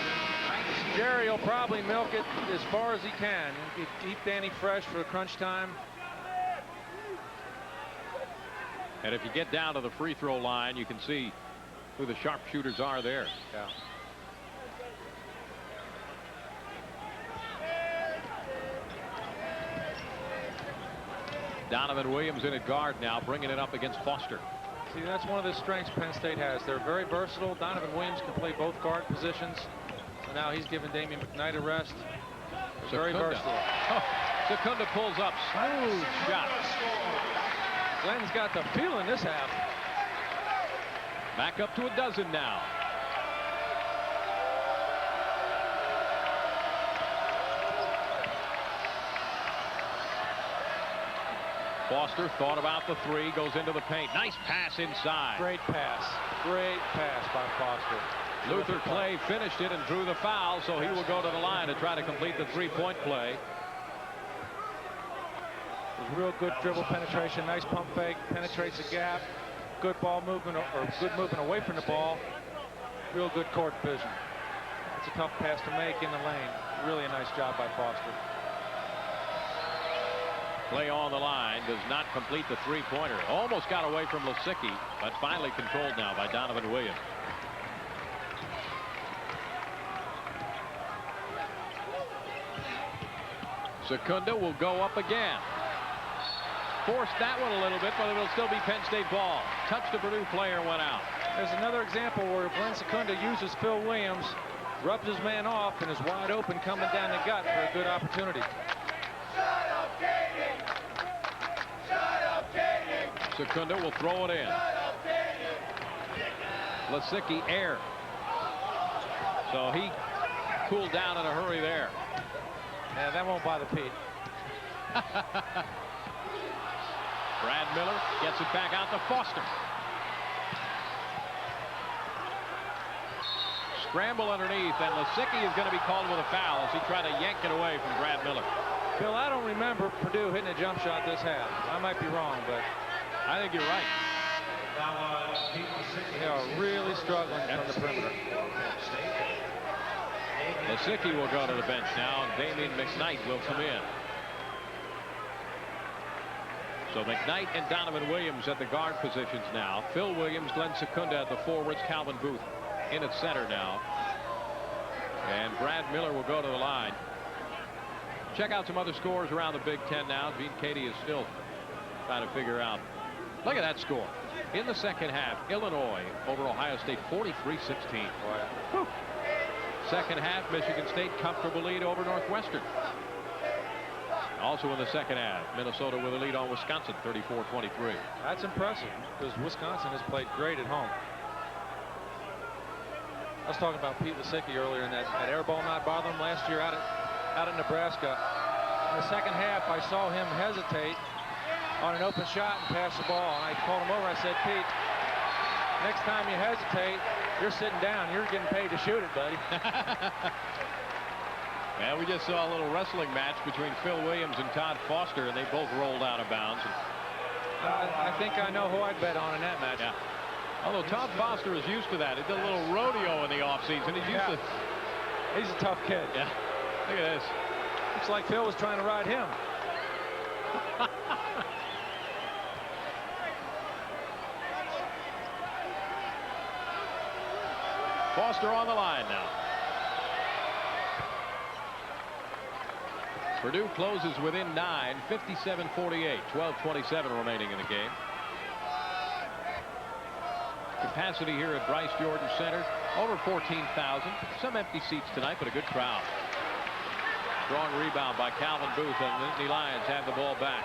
B: Jerry will probably milk it as far as he can. Keep Danny fresh for crunch time.
A: And if you get down to the free throw line, you can see who the sharpshooters are there.
B: Yeah.
A: Donovan Williams in at guard now, bringing it up against Foster.
B: See, that's one of the strengths Penn State has. They're very versatile. Donovan Williams can play both guard positions. So now he's giving Damian McKnight a rest. Very versatile.
A: Oh, Secunda pulls up. Smooth shot.
B: Glenn's got the feel in this half.
A: Back up to a dozen now. Foster thought about the three, goes into the paint. Nice pass inside.
B: Great pass. Great pass by Foster.
A: Luther Clay finished it and drew the foul, so he will go to the line to try to complete the three-point play.
B: Real good dribble penetration, nice pump fake, penetrates the gap, good ball movement, or good movement away from the ball, real good court vision. It's a tough pass to make in the lane. Really a nice job by Foster.
A: Clay on the line, does not complete the three-pointer. Almost got away from Lisicky, but finally controlled now by Donovan Williams. Secunda will go up again. Forced that one a little bit, but it'll still be Penn State ball. Touched the Purdue player, went out.
B: There's another example where Glenn Secunda uses Phil Williams, rubs his man off, and is wide open coming down the gut for a good opportunity.
A: Secunda will throw it in. Lisicky air. So he cooled down in a hurry there.
B: Yeah, that won't bother Pete.
A: Brad Miller gets it back out to Foster. Scramble underneath, and Lisicky is going to be called with a foul as he tried to yank it away from Brad Miller.
B: Bill, I don't remember Purdue hitting a jump shot this half. I might be wrong, but
A: I think you're right.
B: They are really struggling from the perimeter.
A: Lisicky will go to the bench now, and Damian McKnight will come in. So McKnight and Donovan Williams at the guard positions now. Phil Williams, Glenn Secunda at the forwards, Calvin Booth in at center now. And Brad Miller will go to the line. Check out some other scores around the Big Ten now. Gene Cady is still trying to figure out. Look at that score. In the second half, Illinois over Ohio State, 43-16. Second half, Michigan State comfortable lead over Northwestern. Also in the second half, Minnesota with a lead on Wisconsin, 34-23.
B: That's impressive because Wisconsin has played great at home. I was talking about Pete Lisicki earlier, and that air ball not bothering him last year out at Nebraska. In the second half, I saw him hesitate on an open shot and pass the ball. And I called him over. I said, Pete, next time you hesitate, you're sitting down. You're getting paid to shoot it, buddy.
A: Yeah, we just saw a little wrestling match between Phil Williams and Todd Foster, and they both rolled out of bounds.
B: I think I know who I'd bet on in that match.
A: Yeah. Although Todd Foster is used to that. He did a little rodeo in the offseason. He's used to.
B: He's a tough kid.
A: Yeah. Look at this.
B: Looks like Phil was trying to ride him.
A: Foster on the line now. Purdue closes within 9, 57-48, 12:27 remaining in the game. Capacity here at Bryce Jordan Center, over 14,000. Some empty seats tonight, but a good crowd. Strong rebound by Calvin Booth, and the Nittany Lions have the ball back.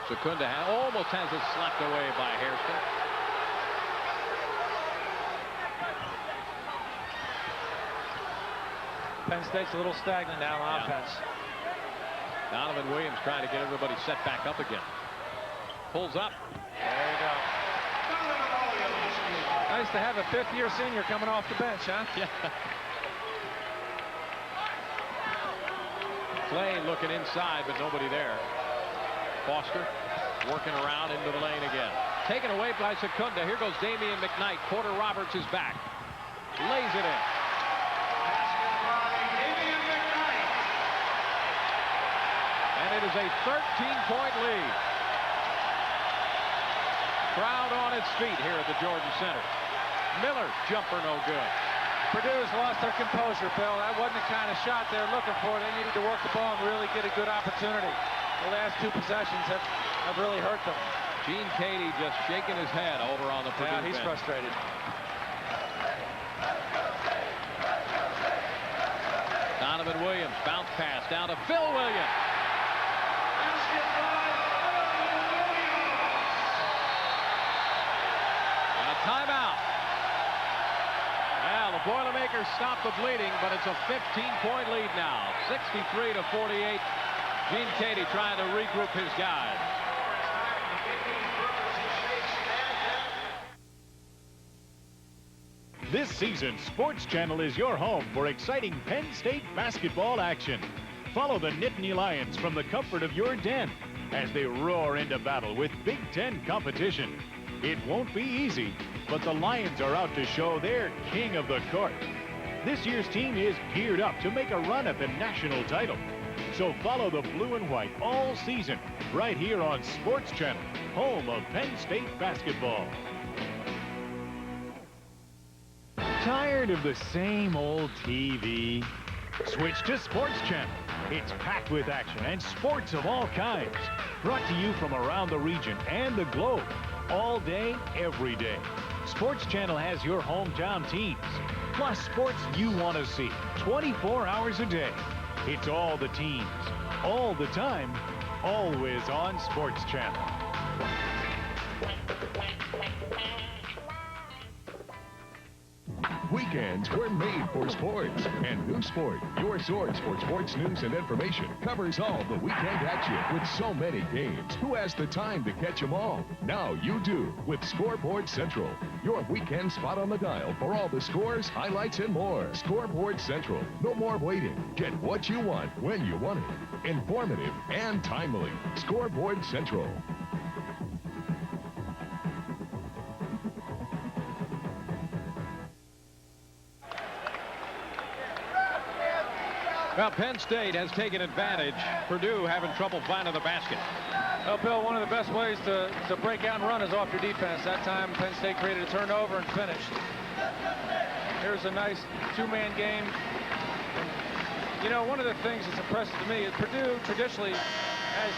A: Secunda almost has it slapped away by Hairston.
B: Penn State's a little stagnant now on offense.
A: Donovan Williams trying to get everybody set back up again. Pulls up.
B: There you go. Nice to have a fifth-year senior coming off the bench, huh?
A: Yeah. Clay looking inside, but nobody there. Foster working around into the lane again. Taken away by Secunda. Here goes Damian McKnight. Porter Roberts is back. Lays it in. And it is a 13-point lead. Crowd on its feet here at the Jordan Center. Miller, jumper no good.
B: Purdue's lost their composure, Bill. That wasn't the kind of shot they're looking for. They needed to work the ball and really get a good opportunity. The last two possessions have really hurt them.
A: Gene Cady just shaking his head over on the Purdue bench.
B: He's frustrated.
A: Donovan Williams, bounce pass down to Phil Williams. And a timeout. Well, the Boilermakers stopped the bleeding, but it's a 15-point lead now. 63-48. Gene Cady trying to regroup his guys.
M: This season, Sports Channel is your home for exciting Penn State basketball action. Follow the Nittany Lions from the comfort of your den as they roar into battle with Big Ten competition. It won't be easy, but the Lions are out to show they're king of the court. This year's team is geared up to make a run at the national title. So follow the blue and white all season right here on Sports Channel, home of Penn State basketball. Tired of the same old TV? Switch to Sports Channel. It's packed with action and sports of all kinds. Brought to you from around the region and the globe. All day, every day. Sports Channel has your hometown teams. Plus sports you want to see 24 hours a day. It's all the teams, all the time, always on Sports Channel.
H: Weekends were made for sports. And New Sport, your source for sports news and information, covers all the weekend action with so many games. Who has the time to catch them all? Now you do with Scoreboard Central, your weekend spot on the dial for all the scores, highlights, and more. Scoreboard Central. No more waiting. Get what you want when you want it. Informative and timely. Scoreboard Central.
A: Well, Penn State has taken advantage. Purdue having trouble finding the basket.
B: Well, Bill, one of the best ways to break out and run is off your defense. That time, Penn State created a turnover and finished. Here's a nice two-man game. You know, one of the things that's impressive to me is Purdue traditionally has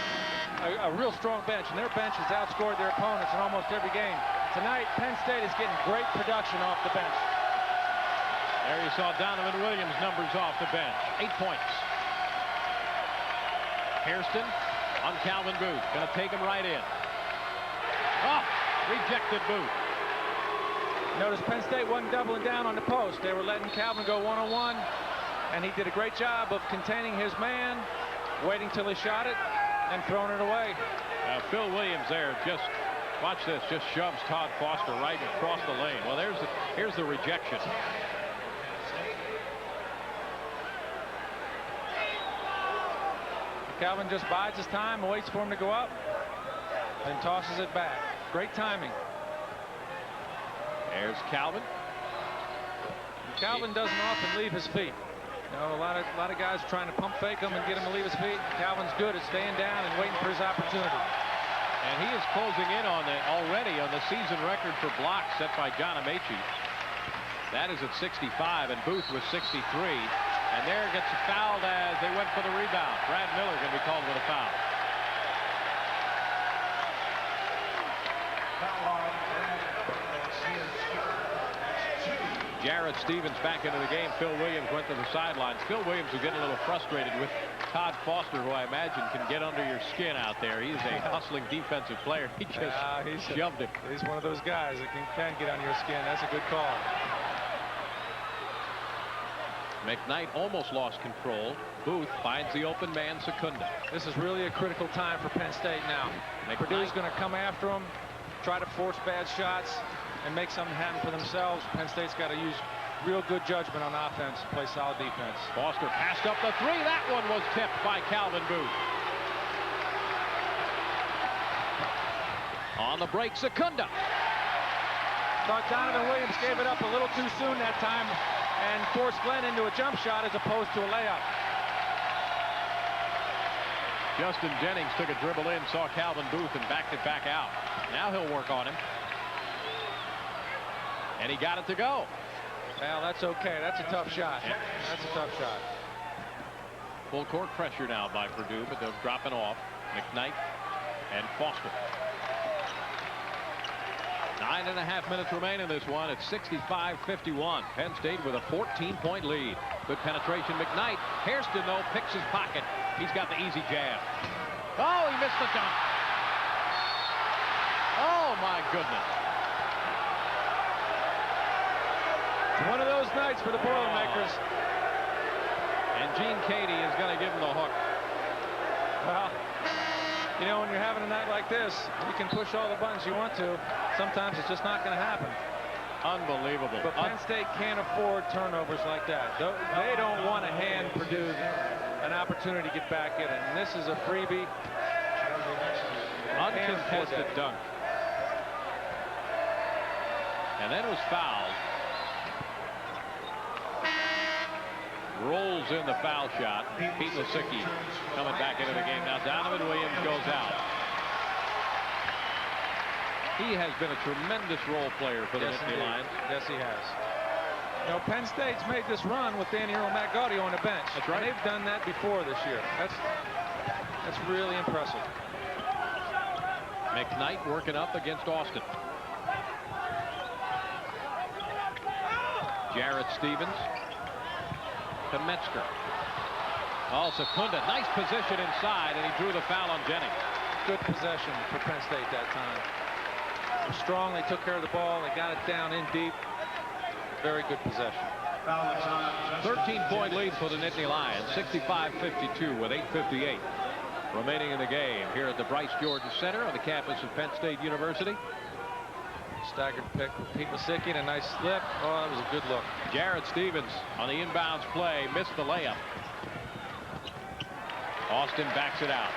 B: a real strong bench, and their bench has outscored their opponents in almost every game. Tonight, Penn State is getting great production off the bench.
A: There you saw Donovan Williams' numbers off the bench. 8 points. Hairston on Calvin Booth. Going to take him right in. Oh, rejected Booth.
B: Notice Penn State wasn't doubling down on the post. They were letting Calvin go one-on-one, and he did a great job of containing his man, waiting till he shot it, and throwing it away.
A: Phil Williams there just, watch this, just shoves Todd Foster right across the lane. Well, here's the rejection.
B: Calvin just bides his time and waits for him to go up and tosses it back. Great timing.
A: There's Calvin.
B: Calvin doesn't often leave his feet. You know, a lot of guys are trying to pump fake him and get him to leave his feet. Calvin's good at staying down and waiting for his opportunity.
A: And he is closing in on already on the season record for blocks set by John Amaechi. That is at 65, and Booth was 63. And there gets fouled as they went for the rebound. Brad Miller going to be called with a foul. Jarrett Stevens back into the game. Phil Williams went to the sidelines. Phil Williams was getting a little frustrated with Todd Foster, who I imagine can get under your skin out there. He's a hustling defensive player. He just shoved him.
B: He's one of those guys that can get under your skin. That's a good call.
A: McKnight almost lost control. Booth finds the open man, Secunda.
B: This is really a critical time for Penn State now. Purdue's going to come after him, try to force bad shots, and make something happen for themselves. Penn State's got to use real good judgment on offense, play solid defense.
A: Foster passed up the three. That one was tipped by Calvin Booth. On the break, Secunda.
B: Thought Donovan Williams gave it up a little too soon that time and forced Glenn into a jump shot as opposed to a layup.
A: Justin Jennings took a dribble in, saw Calvin Booth, and backed it back out. Now he'll work on him. And he got it to go.
B: Well, that's okay. That's a tough shot. That's a tough shot.
A: Full court pressure now by Purdue, but they're dropping off. McKnight and Foster. 9.5 minutes remain in this one. It's 65-51. Penn State with a 14-point lead. Good penetration. McKnight. Hairston, though, picks his pocket. He's got the easy jab. Oh, he missed the dunk. Oh, my goodness.
B: One of those nights for the Boilermakers.
A: And Gene Cady is going to give him the hook.
B: Well, you know, when you're having a night like this, you can push all the buttons you want to. Sometimes it's just not going to happen.
A: Unbelievable.
B: But Penn State can't afford turnovers like that. They don't want to hand Purdue an opportunity to get back in it. And this is a freebie.
A: Uncontested dunk. And then it was fouled. Rolls in the foul shot. Pete Lasicki coming back into the game. Now Donovan Williams goes out. He has been a tremendous role player for the Nittany Lions.
B: Yes, he has. You know, Penn State's made this run with Danny Earl Matt Gaudio on the bench.
A: That's right.
B: And they've done that before this year. That's really impressive.
A: McKnight working up against Austin. Jarrett Stevens to Metzger. Oh, Secunda, nice position inside, and he drew the foul on Jennings.
B: Good possession for Penn State that time. They're strong, they took care of the ball, they got it down in deep. Very good possession.
A: 13-point lead for the Nittany Lions, 65-52 with 8:58 remaining in the game here at the Bryce Jordan Center on the campus of Penn State University.
B: Staggered pick with Pete Lasicki and a nice slip. Oh, that was a good look.
A: Jarrett Stevens on the inbounds play missed the layup. Austin backs it out.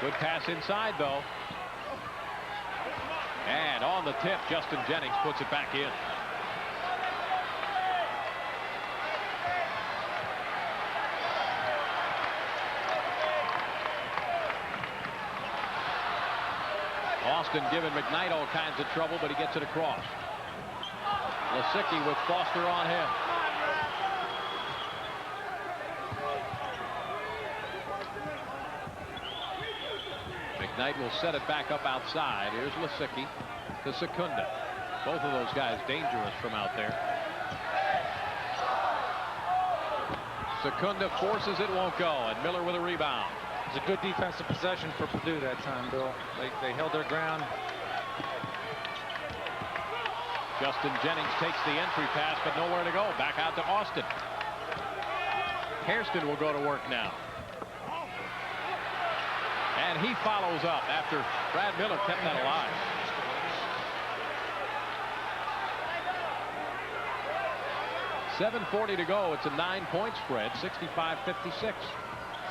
A: Good pass inside, though. And on the tip, Justin Jennings puts it back in. Austin giving McKnight all kinds of trouble, but he gets it across. Lasicki with Foster on him. McKnight will set it back up outside. Here's Lasicki to Secunda. Both of those guys dangerous from out there. Secunda forces it, won't go, and Miller with a rebound.
B: It was a good defensive possession for Purdue that time, Bill. They held their ground.
A: Justin Jennings takes the entry pass, but nowhere to go. Back out to Austin. Hairston will go to work now. And he follows up after Brad Miller kept that alive. .740 to go. It's a 9-point spread, 65-56.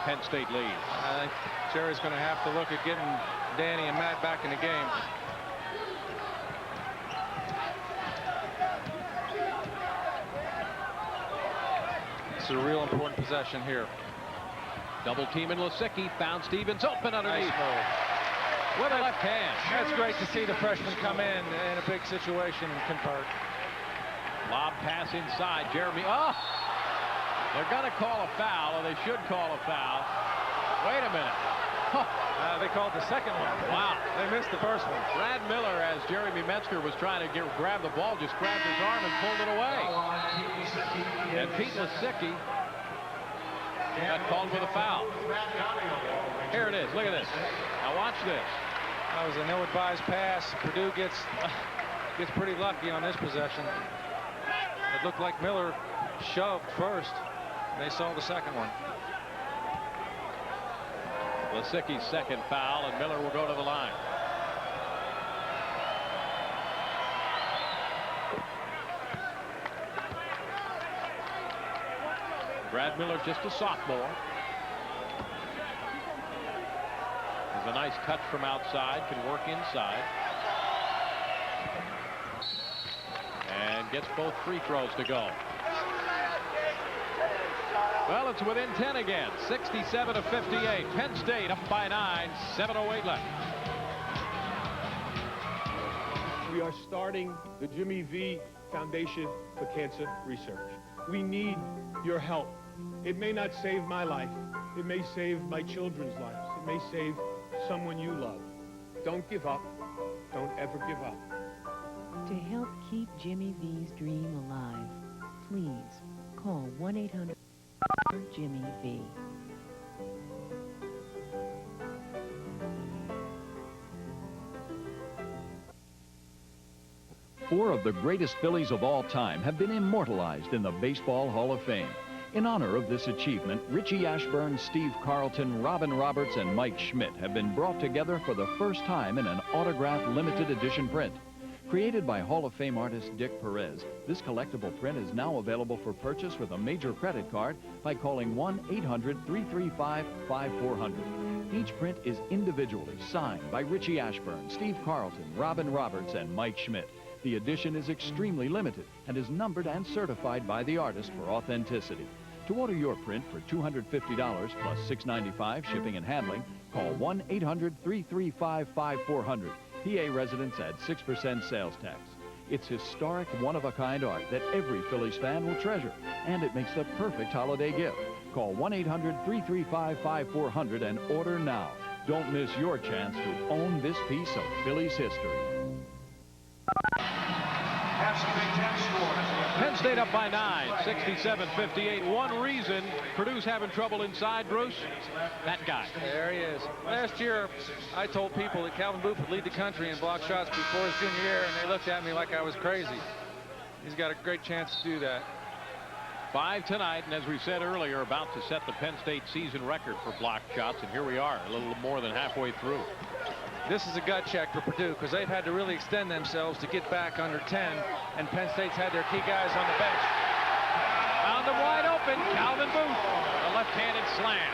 A: Penn State leads.
B: I think Jerry's going to have to look at getting Danny and Matt back in the game. This is a real important possession here.
A: Double team in Lysicki. Found Stevens open underneath.
B: Nice
A: with a left hand.
B: That's great to see the freshman come in a big situation and convert.
A: Lob pass inside. Jeremy. Oh! They're going to call a foul, or they should call a foul. Wait a minute.
B: They called the second one.
A: Wow.
B: They missed the first one.
A: Brad Miller, as Jeremy Metzger was trying to grab the ball, just grabbed his arm and pulled it away. And Pete Lysicki got called for the foul. Here it is. Look at this. Now watch this.
B: That was an ill-advised pass. Purdue gets pretty lucky on this possession. It looked like Miller shoved first. They saw the second one.
A: Lysicki's second foul, and Miller will go to the line. Brad Miller, just a sophomore. Has a nice touch from outside, can work inside. And gets both free throws to go. Well, it's within 10 again, 67-58. Penn State up by 9, 7:08 left.
I: We are starting the Jimmy V Foundation for Cancer Research. We need your help. It may not save my life. It may save my children's lives. It may save someone you love. Don't give up. Don't ever give up.
N: To help keep Jimmy V's dream alive, please call 1-800-JIMMY-V.
J: Four of the greatest Phillies of all time have been immortalized in the Baseball Hall of Fame. In honor of this achievement, Richie Ashburn, Steve Carlton, Robin Roberts, and Mike Schmidt have been brought together for the first time in an autographed limited edition print. Created by Hall of Fame artist Dick Perez, this collectible print is now available for purchase with a major credit card by calling 1-800-335-5400. Each print is individually signed by Richie Ashburn, Steve Carlton, Robin Roberts, and Mike Schmidt. The edition is extremely limited and is numbered and certified by the artist for authenticity. To order your print for $250 plus $6.95 shipping and handling, call 1-800-335-5400. PA residents add 6% sales tax. It's historic, one-of-a-kind art that every Phillies fan will treasure, and it makes the perfect holiday gift. Call 1-800-335-5400 and order now. Don't miss your chance to own this piece of Phillies history.
A: Penn State up by 9, 67-58. One reason Purdue's having trouble inside, Bruce, that guy.
B: There he is. Last year, I told people that Calvin Booth would lead the country in block shots before his junior year, and they looked at me like I was crazy. He's got a great chance to do that.
A: 5 tonight, and as we said earlier, about to set the Penn State season record for block shots, and here we are, a little more than halfway through.
B: This is a gut check for Purdue because they've had to really extend themselves to get back under 10, and Penn State's had their key guys on the bench.
A: Found him wide open. Calvin Booth, a left-handed slam.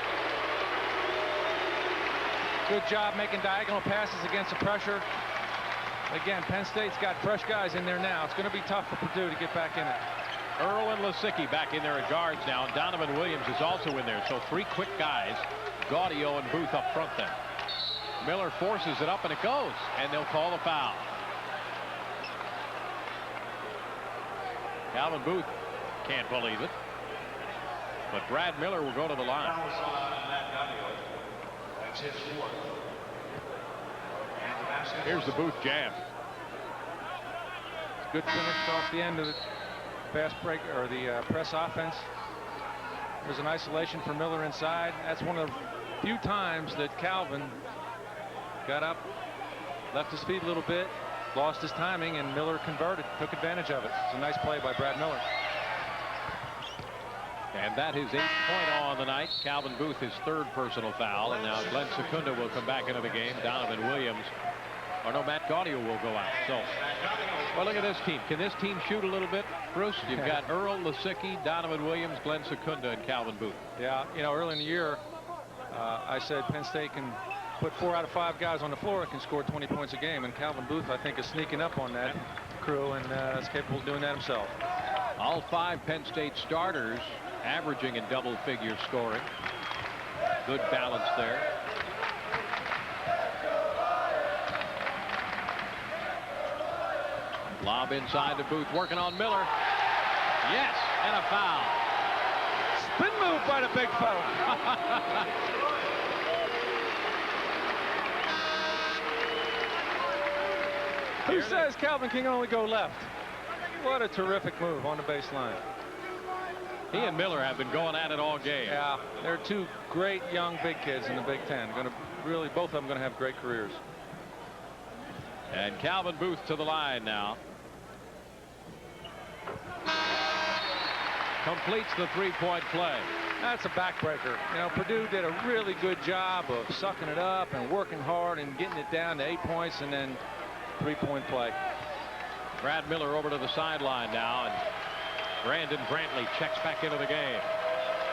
B: Good job making diagonal passes against the pressure. Again, Penn State's got fresh guys in there now. It's going to be tough for Purdue to get back in it.
A: Earl and Lysicki back in there at guards now, and Donovan Williams is also in there. So 3 quick guys, Gaudio and Booth up front then. Miller forces it up, and it goes, and they'll call the foul. Calvin Booth can't believe it, but Brad Miller will go to the line. Here's the Booth jam.
B: Good finish off the end of the fast break, or the press offense. There's an isolation for Miller inside. That's one of the few times that Calvin got up, left his feet a little bit, lost his timing, and Miller converted, took advantage of it. It's a nice play by Brad Miller.
A: And that is 8th point on the night. Calvin Booth, his 3rd personal foul. And now Glenn Secunda will come back into the game. Donovan Williams, or no, Matt Gaudio will go out. So, well, look at this team. Can this team shoot a little bit, Bruce? You've got Earl, Lasicki, Donovan Williams, Glenn Secunda, and Calvin Booth.
B: Yeah, you know, early in the year, I said Penn State can put 4 out of 5 guys on the floor that can score 20 points a game. And Calvin Booth, I think, is sneaking up on that crew and is capable of doing that himself.
A: All 5 Penn State starters averaging in double-figure scoring. Good balance there. Lob inside to Booth, working on Miller. Yes, and a foul.
B: Spin move by the big fella. Who says Calvin can only go left? What a terrific move on the baseline.
A: He and Miller have been going at it all game.
B: Yeah, they're 2 great young big kids in the Big Ten. Going to really, both of them going to have great careers.
A: And Calvin Booth to the line now. Completes the 3-point play.
B: That's a backbreaker. You know, Purdue did a really good job of sucking it up and working hard and getting it down to 8 points, and then 3-point play.
A: Brad Miller over to the sideline now, and Brandon Brantley checks back into the game.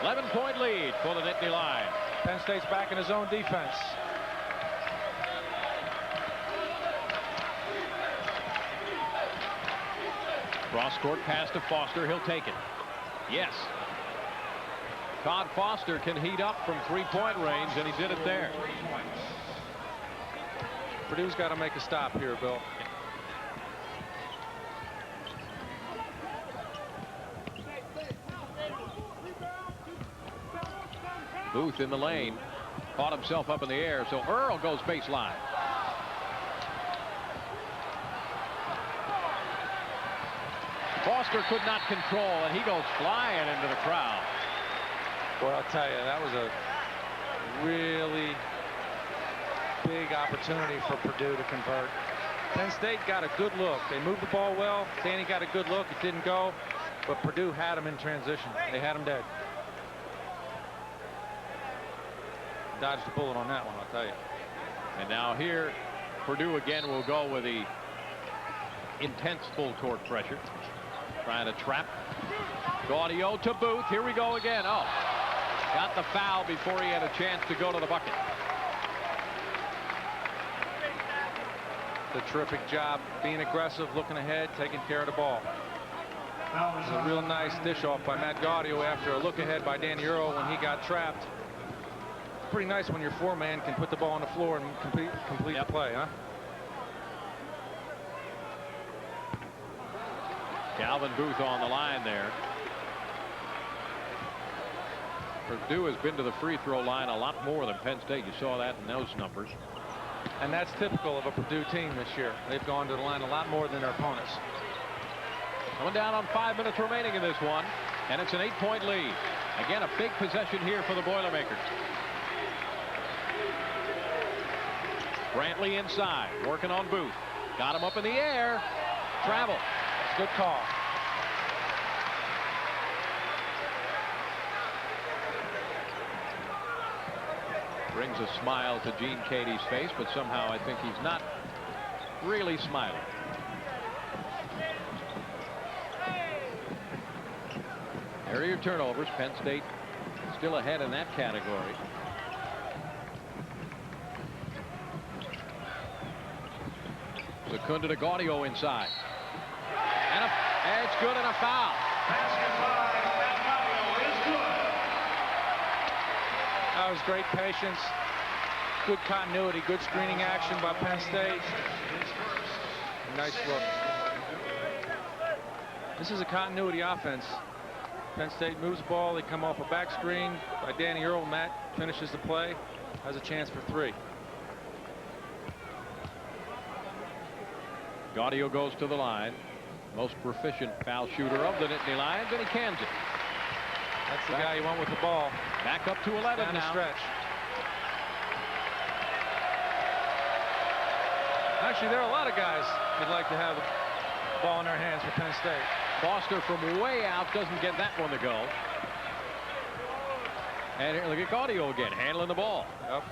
A: 11-point lead for the Nittany Lions.
B: Penn State's back in his own defense.
A: Cross-court pass to Foster. He'll take it. Yes. Todd Foster can heat up from 3-point range, and he did it there.
B: Purdue's got to make a stop here, Bill.
A: Booth in the lane. Caught himself up in the air, so Earl goes baseline. Foster could not control, and he goes flying into the crowd.
B: Well, I'll tell you, that was a really big opportunity for Purdue to convert. Penn State got a good look. They moved the ball well. Danny got a good look. It didn't go, but Purdue had him in transition. They had him dead. Dodged the bullet on that one, I'll tell you.
A: And now here, Purdue again will go with the intense full court pressure. Trying to trap. Gaudio to Booth. Here we go again. Oh, got the foul before he had a chance to go to the bucket.
B: The terrific job being aggressive, looking ahead, taking care of the ball. It was a real nice dish off by Matt Gaudio after a look ahead by Danny Earl when he got trapped. Pretty nice when your 4-man can put the ball on the floor and complete the play, huh?
A: Calvin Booth on the line there. Purdue has been to the free throw line a lot more than Penn State. You saw that in those numbers.
B: And that's typical of a Purdue team this year. They've gone to the line a lot more than their opponents.
A: Coming down on 5 minutes remaining in this one, and it's an 8-point lead. Again, a big possession here for the Boilermakers. Brantley inside, working on Booth. Got him up in the air. Travel.
B: Good call.
A: Brings a smile to Gene Katie's face, but somehow I think he's not really smiling. Area turnovers. Penn State still ahead in that category. Secunda to Gaudio inside. And it's good, and a foul.
B: That was great patience, good continuity, good screening action by Penn State. Nice look. This is a continuity offense. Penn State moves the ball. They come off a back screen by Danny Earl. Matt finishes the play, has a chance for 3.
A: Gaudio goes to the line. Most proficient foul shooter of the Nittany Lions, and he cans it.
B: That's the guy you want with the ball.
A: Back up to 11
B: down
A: now.
B: The stretch. Actually, there are a lot of guys who'd like to have the ball in their hands for Penn State.
A: Foster from way out doesn't get that one to go. And here, look at Gaudio again, handling the ball.
B: Yep.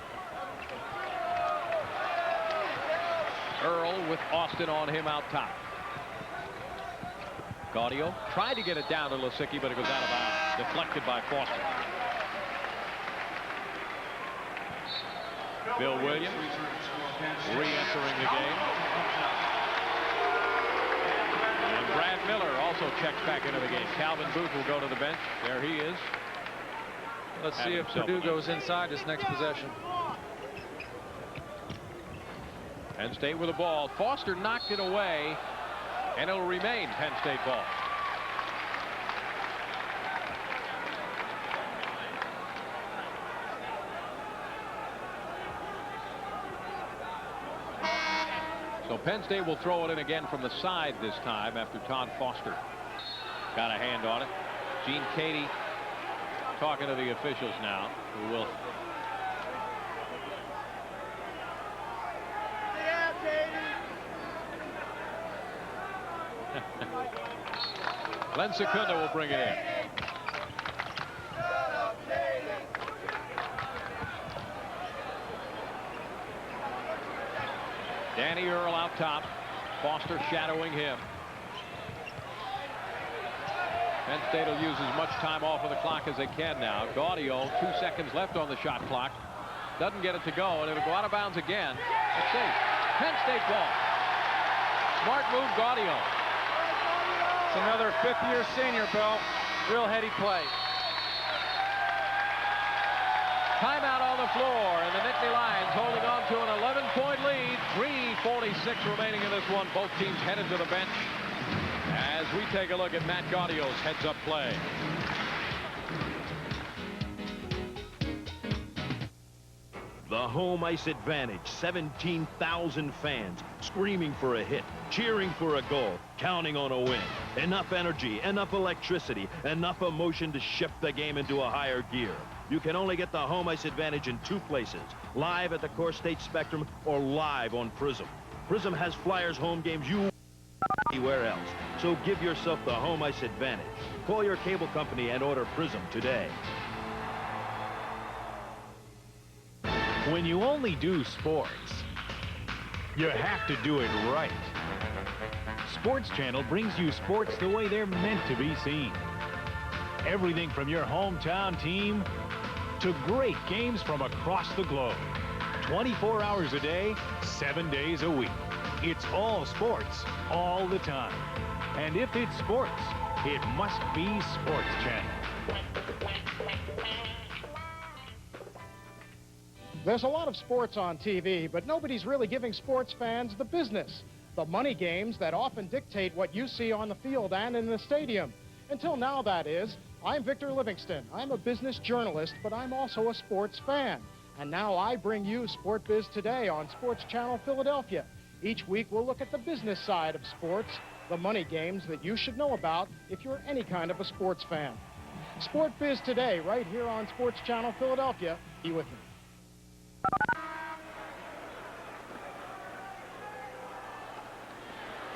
A: Earl with Austin on him out top. Gaudio tried to get it down to Lisicky, but it goes out of bounds. Deflected by Foster. Bill Williams re-entering the game. And Brad Miller also checks back into the game. Calvin Booth will go to the bench. There he is.
B: Let's see if Purdue goes inside this next possession.
A: Penn State with the ball. Foster knocked it away, and it'll remain Penn State ball. So Penn State will throw it in again from the side this time after Todd Foster got a hand on it. Gene Cady talking to the officials now, who will Glenn Secunda will bring it in. Danny Earl out top. Foster shadowing him. Penn State will use as much time off of the clock as they can now. Gaudio, 2 seconds left on the shot clock. Doesn't get it to go, and it'll go out of bounds again. Let's see. Penn State ball. Smart move, Gaudio.
B: It's another fifth-year senior, Bill. Real heady play.
A: Timeout on the floor, and the Nittany Lions holding on to an 11-point lead. 3:46 remaining in this one. Both teams headed to the bench as we take a look at Matt Gaudio's heads-up play.
O: The home ice advantage, 17,000 fans screaming for a hit, cheering for a goal, counting on a win. Enough energy, enough electricity, enough emotion to shift the game into a higher gear. You can only get the home ice advantage in 2 places, live at the Core State Spectrum or live on Prism. Prism has Flyers home games you anywhere else, so give yourself the home ice advantage. Call your cable company and order Prism today.
M: When you only do sports, you have to do it right. Sports Channel brings you sports the way they're meant to be seen. Everything from your hometown team to great games from across the globe. 24 hours a day, 7 days a week. It's all sports, all the time. And if it's sports, it must be Sports Channel.
C: There's a lot of sports on TV, but nobody's really giving sports fans the business. The money games that often dictate what you see on the field and in the stadium. Until now, that is. I'm Victor Livingston. I'm a business journalist, but I'm also a sports fan. And now I bring you Sport Biz Today on Sports Channel Philadelphia. Each week we'll look at the business side of sports, the money games that you should know about if you're any kind of a sports fan. Sport Biz Today, right here on Sports Channel Philadelphia. Be with me.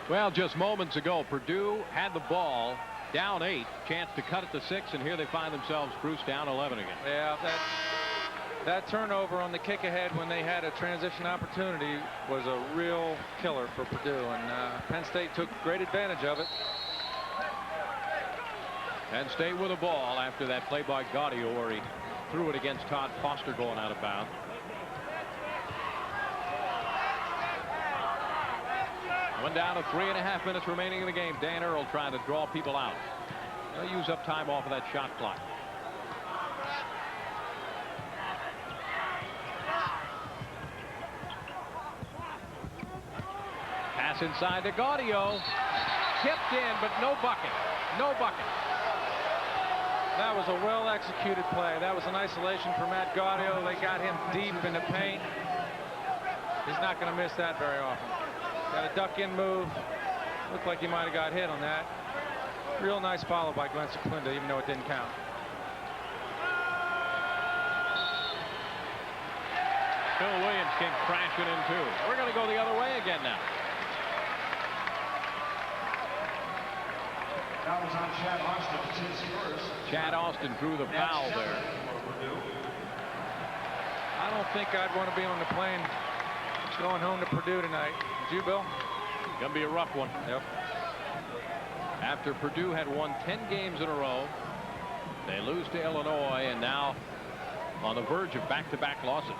A: Well, just moments ago, Purdue had the ball, down 8, chance to cut it to 6, and here they find themselves, Bruce, down 11 again.
B: Yeah, that turnover on the kick ahead when they had a transition opportunity was a real killer for Purdue, and Penn State took great advantage of it.
A: Penn State with the ball after that play by Gaudio where he threw it against Todd Foster going out of bounds. One down to 3.5 minutes remaining in the game. Dan Earl trying to draw people out. They'll use up time off of that shot clock. Pass inside to Gaudio. Tipped in, but no bucket. No bucket.
B: That was a well-executed play. That was an isolation for Matt Gaudio. They got him deep in the paint. He's not going to miss that very often. Got a duck-in move. Looked like he might have got hit on that. Real nice follow by Glenn Secunda, even though it didn't count.
A: Bill Williams came crashing in too. We're going to go the other way again now.
S: That was on Chad Austin. It's his first.
A: Chad Austin drew the foul there.
B: I don't think I'd want to be on the plane going home to Purdue tonight. Did you, Bill?
A: Gonna be a rough one.
B: Yep.
A: After Purdue had won 10 games in a row, they lose to Illinois, and now on the verge of back-to-back losses.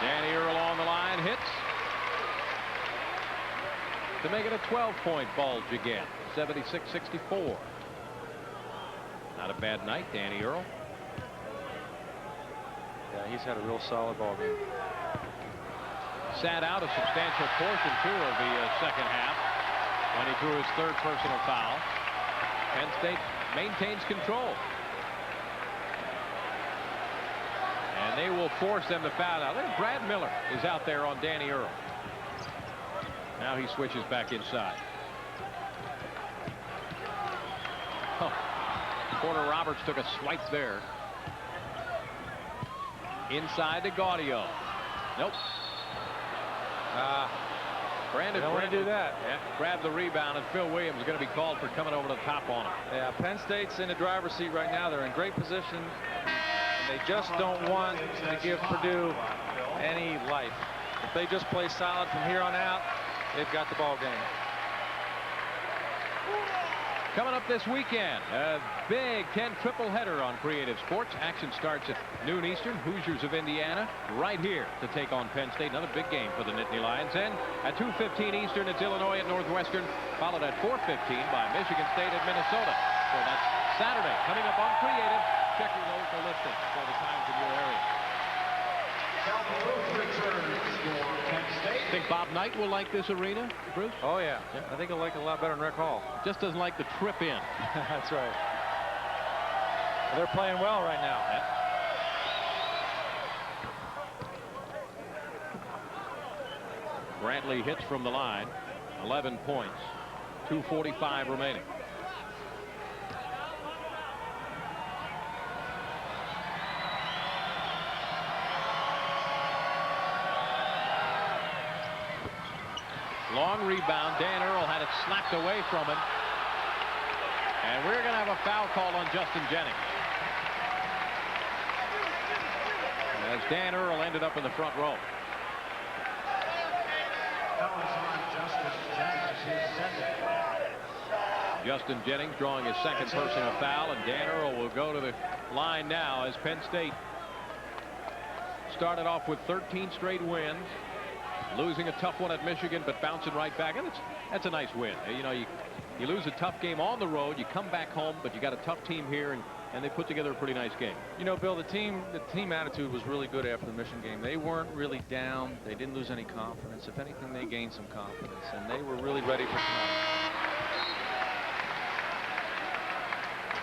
A: Danny Earl on the line, hits to make it a 12-point bulge again. 76-64. Not a bad night, Danny Earl.
B: Yeah, he's had a real solid ball game.
A: Sat out a substantial portion too of the second half when he drew his third personal foul. Penn State maintains control, and they will force them to foul out. Look, Brad Miller is out there on Danny Earl. Now he switches back inside. Porter Roberts took a swipe there. Inside to Gaudio. Nope. Brandon
B: don't want to do that.
A: Yeah, grabbed the rebound, and Phil Williams is going to be called for coming over the top on him.
B: Yeah, Penn State's in the driver's seat right now. They're in great position, and they just don't want to give Purdue any life. If they just play solid from here on out, they've got the ball game.
A: Coming up this weekend, a Big Ten triple header on Creative Sports. Action starts at noon Eastern. Hoosiers of Indiana right here to take on Penn State. Another big game for the Nittany Lions. And at 2:15 Eastern, it's Illinois at Northwestern, followed at 4:15 by Michigan State at Minnesota. So that's Saturday. Coming up on Creative, check your local listing for the times in your area. Think Bob Knight will like this arena, Bruce?
B: Oh, yeah. I think he'll like it a lot better than Rec Hall.
A: Just doesn't like the trip in.
B: That's right. They're playing well right now.
A: Brantley hits from the line. 11 points. 2:45 remaining. Long rebound. Dan Earl had it slapped away from him. And we're going to have a foul call on Justin Jennings. As Dan Earl ended up in the front row.
S: That was on Justin Jennings, his second.
A: Justin Jennings drawing his second personal foul, and Dan Earl will go to the line now as Penn State started off with 13 straight wins. Losing a tough one at Michigan, but bouncing right back. And that's a nice win. You know, you lose a tough game on the road, you come back home, but you got a tough team here, and they put together a pretty nice game.
B: You know, Bill, the team attitude was really good after the Michigan game. They weren't really down. They didn't lose any confidence. If anything, they gained some confidence, and they were really ready for tonight.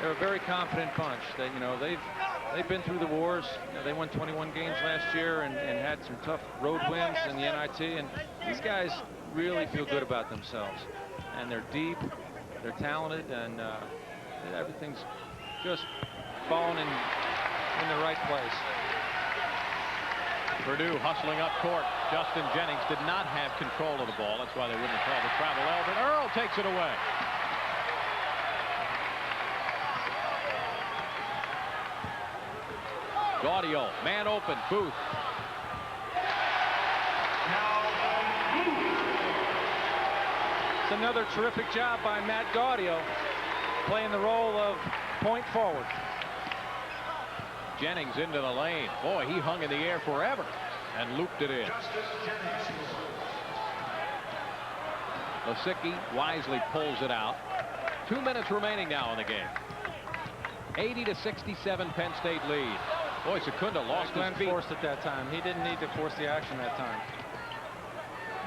B: They're a very confident bunch. That, you know, they've been through the wars. You know, they won 21 games last year and had some tough road wins in the NIT. And these guys really feel good about themselves. And they're deep, they're talented, and everything's just falling in the right place.
A: Purdue hustling up court. Justin Jennings did not have control of the ball. That's why they wouldn't have called the travel. But Earl takes it away. Gaudio, man open, Booth.
B: It's another terrific job by Matt Gaudio, playing the role of point forward.
A: Jennings into the lane. Boy, he hung in the air forever and looped it in. Lasicky wisely pulls it out. 2 minutes remaining now in the game. 80-67 Penn State lead. Boy, Secunda lost his feet.
B: Forced it that time. He didn't need to force the action that time.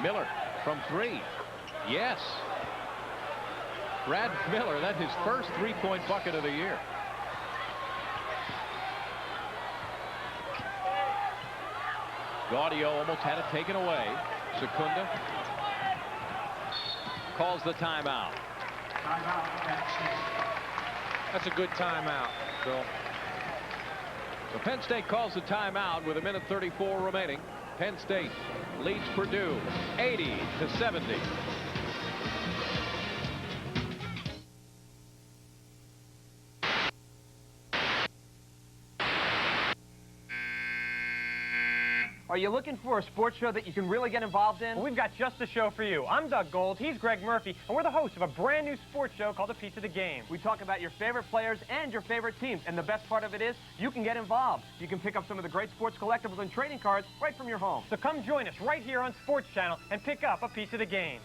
A: Miller from three. Yes. Brad Miller, that's his first three-point bucket of the year. Gaudio almost had it taken away. Secunda calls the timeout.
B: That's a good timeout, Bill.
A: So Penn State calls the timeout with 1:34 remaining. Penn State leads Purdue 80-70.
K: Are you looking for a sports show that you can really get involved in? Well, we've got just the show for you. I'm Doug Gold, he's Greg Murphy, and we're the hosts of a brand new sports show called A Piece of the Game. We talk about your favorite players and your favorite teams, and the best part of it is you can get involved. You can pick up some of the great sports collectibles and trading cards right from your home. So come join us right here on Sports Channel and pick up a piece of the game.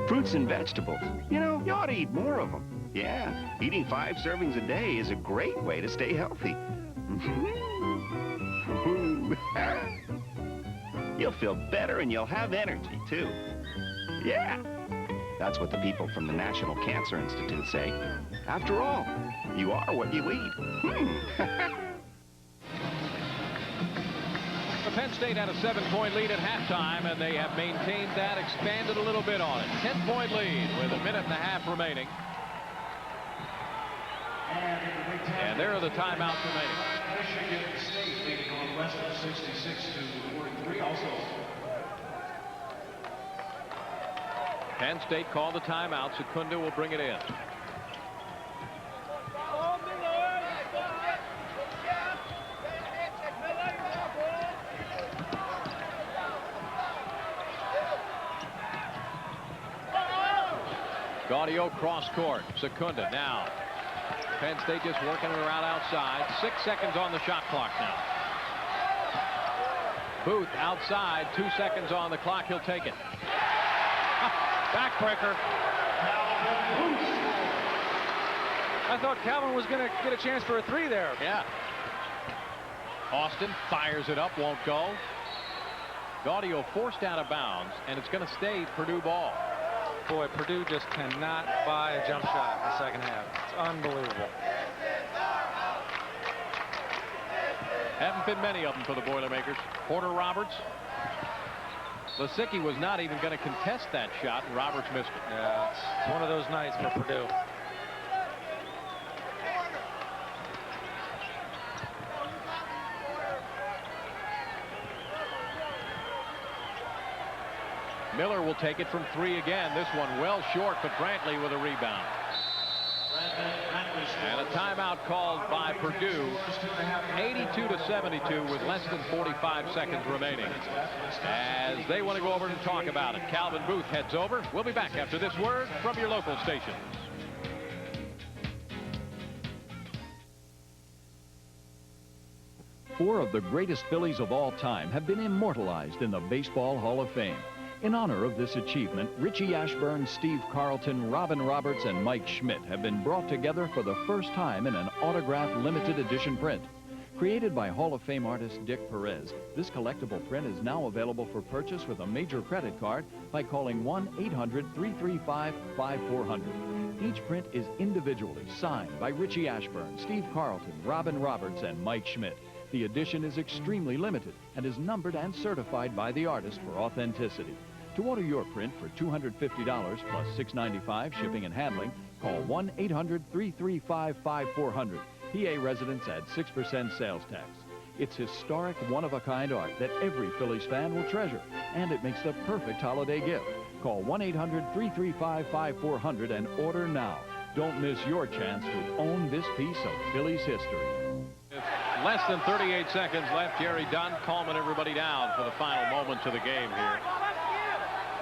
U: Fruits and vegetables. You know, you ought to eat more of them. Yeah, eating 5 servings a day is a great way to stay healthy. You'll feel better and you'll have energy, too. Yeah, that's what the people from the National Cancer Institute say. After all, you are what you eat.
A: Penn State had a 7-point lead at halftime, and they have maintained that, expanded a little bit on it. 10-point lead with 1.5 minutes remaining. And there are the timeouts remaining.
S: Michigan State leading Northwestern 66-43 also.
A: Penn State called the timeout. Secunda will bring it in. Gaudio cross court. Secunda now. Penn State just working it around outside. 6 seconds on the shot clock now. Booth outside. 2 seconds on the clock. He'll take it. Backbreaker.
B: I thought Calvin was going to get a chance for a 3 there.
A: Yeah. Austin fires it up. Won't go. Gaudio forced out of bounds, and it's going to stay Purdue ball.
B: Boy, Purdue just cannot buy a jump shot in the second half. It's unbelievable.
A: Haven't been many of them for the Boilermakers. Porter Roberts. Lisicki was not even going to contest that shot, and Roberts missed it.
B: Yeah, it's one of those nights for Purdue.
A: Miller will take it from 3 again. This one well short, but Brantley with a rebound. And a timeout called by Purdue. 82-72 with less than 45 seconds remaining. As they want to go over and talk about it, Calvin Booth heads over. We'll be back after this word from your local station.
J: Four of the greatest Phillies of all time have been immortalized in the Baseball Hall of Fame. In honor of this achievement, Richie Ashburn, Steve Carlton, Robin Roberts, and Mike Schmidt have been brought together for the first time in an autographed limited edition print. Created by Hall of Fame artist Dick Perez, this collectible print is now available for purchase with a major credit card by calling 1-800-335-5400. Each print is individually signed by Richie Ashburn, Steve Carlton, Robin Roberts, and Mike Schmidt. The edition is extremely limited and is numbered and certified by the artist for authenticity. To order your print for $250 plus $6.95 shipping and handling, call 1-800-335-5400. PA residents add 6% sales tax. It's historic, one-of-a-kind art that every Phillies fan will treasure, and it makes the perfect holiday gift. Call 1-800-335-5400 and order now. Don't miss your chance to own this piece of Phillies history.
A: Less than 38 seconds left. Jerry Dunn calming everybody down for the final moments of the game here.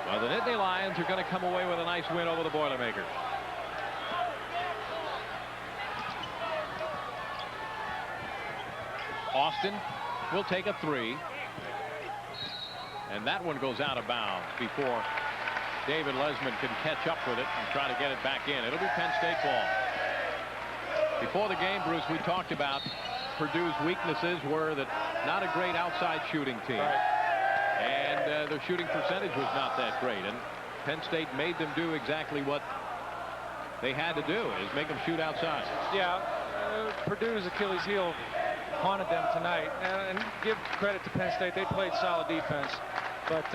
A: Well, the Nittany Lions are going to come away with a nice win over the Boilermakers. Austin will take a 3. And that one goes out of bounds before David Lesman can catch up with it and try to get it back in. It'll be Penn State ball. Before the game, Bruce, we talked about Purdue's weaknesses were that not a great outside shooting team. Right. And their shooting percentage was not that great. And Penn State made them do exactly what they had to do, is make them shoot outside.
B: Yeah, Purdue's Achilles heel haunted them tonight. And give credit to Penn State. They played solid defense. But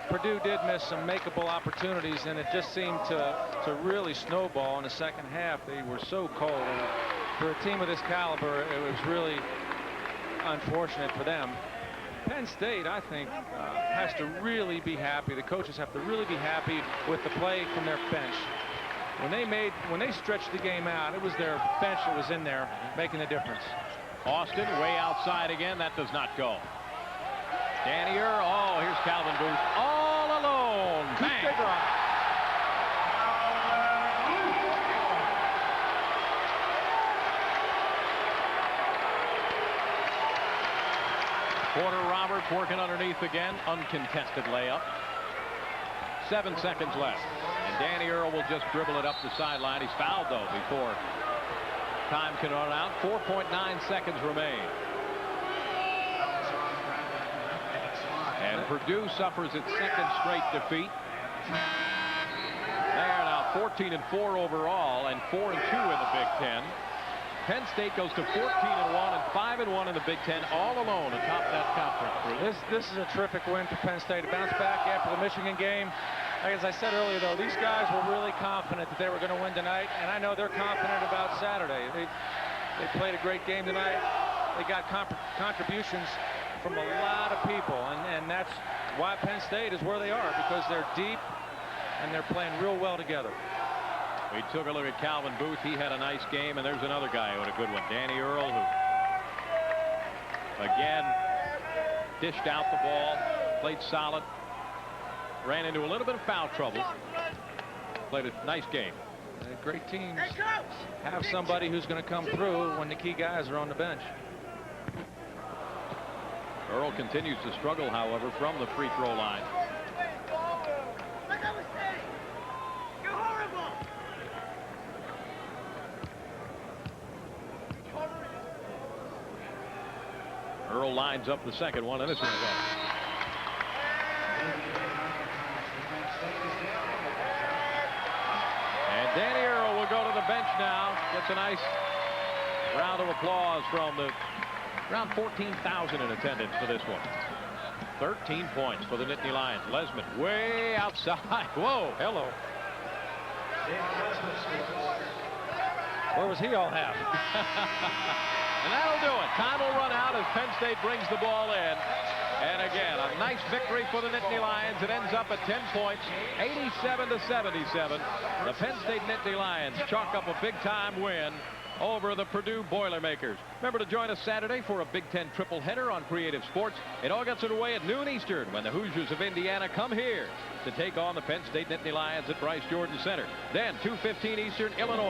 B: Purdue did miss some makeable opportunities, and it just seemed to really snowball in the second half. They were so cold. And for a team of this caliber, it was really unfortunate for them. Penn State, I think, has to really be happy. The coaches have to really be happy with the play from their bench. When they stretched the game out, it was their bench that was in there making the difference.
A: Austin way outside again. That does not go. Danier. Oh, here's Calvin Booth all alone. Bang. Porter Roberts working underneath again. Uncontested layup. 7 seconds left. And Danny Earl will just dribble it up the sideline. He's fouled, though, before time can run out. 4.9 seconds remain. And Purdue suffers its second straight defeat. They're now 14-4 overall and 4-2 in the Big Ten. Penn State goes to 14-1 and 5-1 in the Big Ten, all alone atop that conference.
B: This is a terrific win for Penn State to bounce back after the Michigan game. As I said earlier, though, these guys were really confident that they were going to win tonight, and I know they're confident about Saturday. They played a great game tonight. They got contributions from a lot of people, and that's why Penn State is where they are, because they're deep and they're playing real well together.
A: We took a look at Calvin Booth. He had a nice game, and there's another guy who had a good one. Danny Earl, who again dished out the ball, played solid, ran into a little bit of foul trouble, played a nice game.
B: Great teams have somebody who's going to come through when the key guys are on the bench.
A: Earl continues to struggle, however, from the free throw line. Earl lines up the second one, and this one is off. And Danny Earl will go to the bench now. Gets a nice round of applause from the around 14,000 in attendance for this one. 13 points for the Nittany Lions. Lesman way outside. Whoa, hello.
B: Where was he all half?
A: And that'll do it. Time will run out as Penn State brings the ball in. And again, a nice victory for the Nittany Lions. It ends up at 10 points, 87-77. The Penn State Nittany Lions chalk up a big-time win over the Purdue Boilermakers. Remember to join us Saturday for a Big Ten triple header on Creative Sports. It all gets underway at noon Eastern when the Hoosiers of Indiana come here to take on the Penn State Nittany Lions at Bryce Jordan Center. Then 2:15 Eastern, Illinois.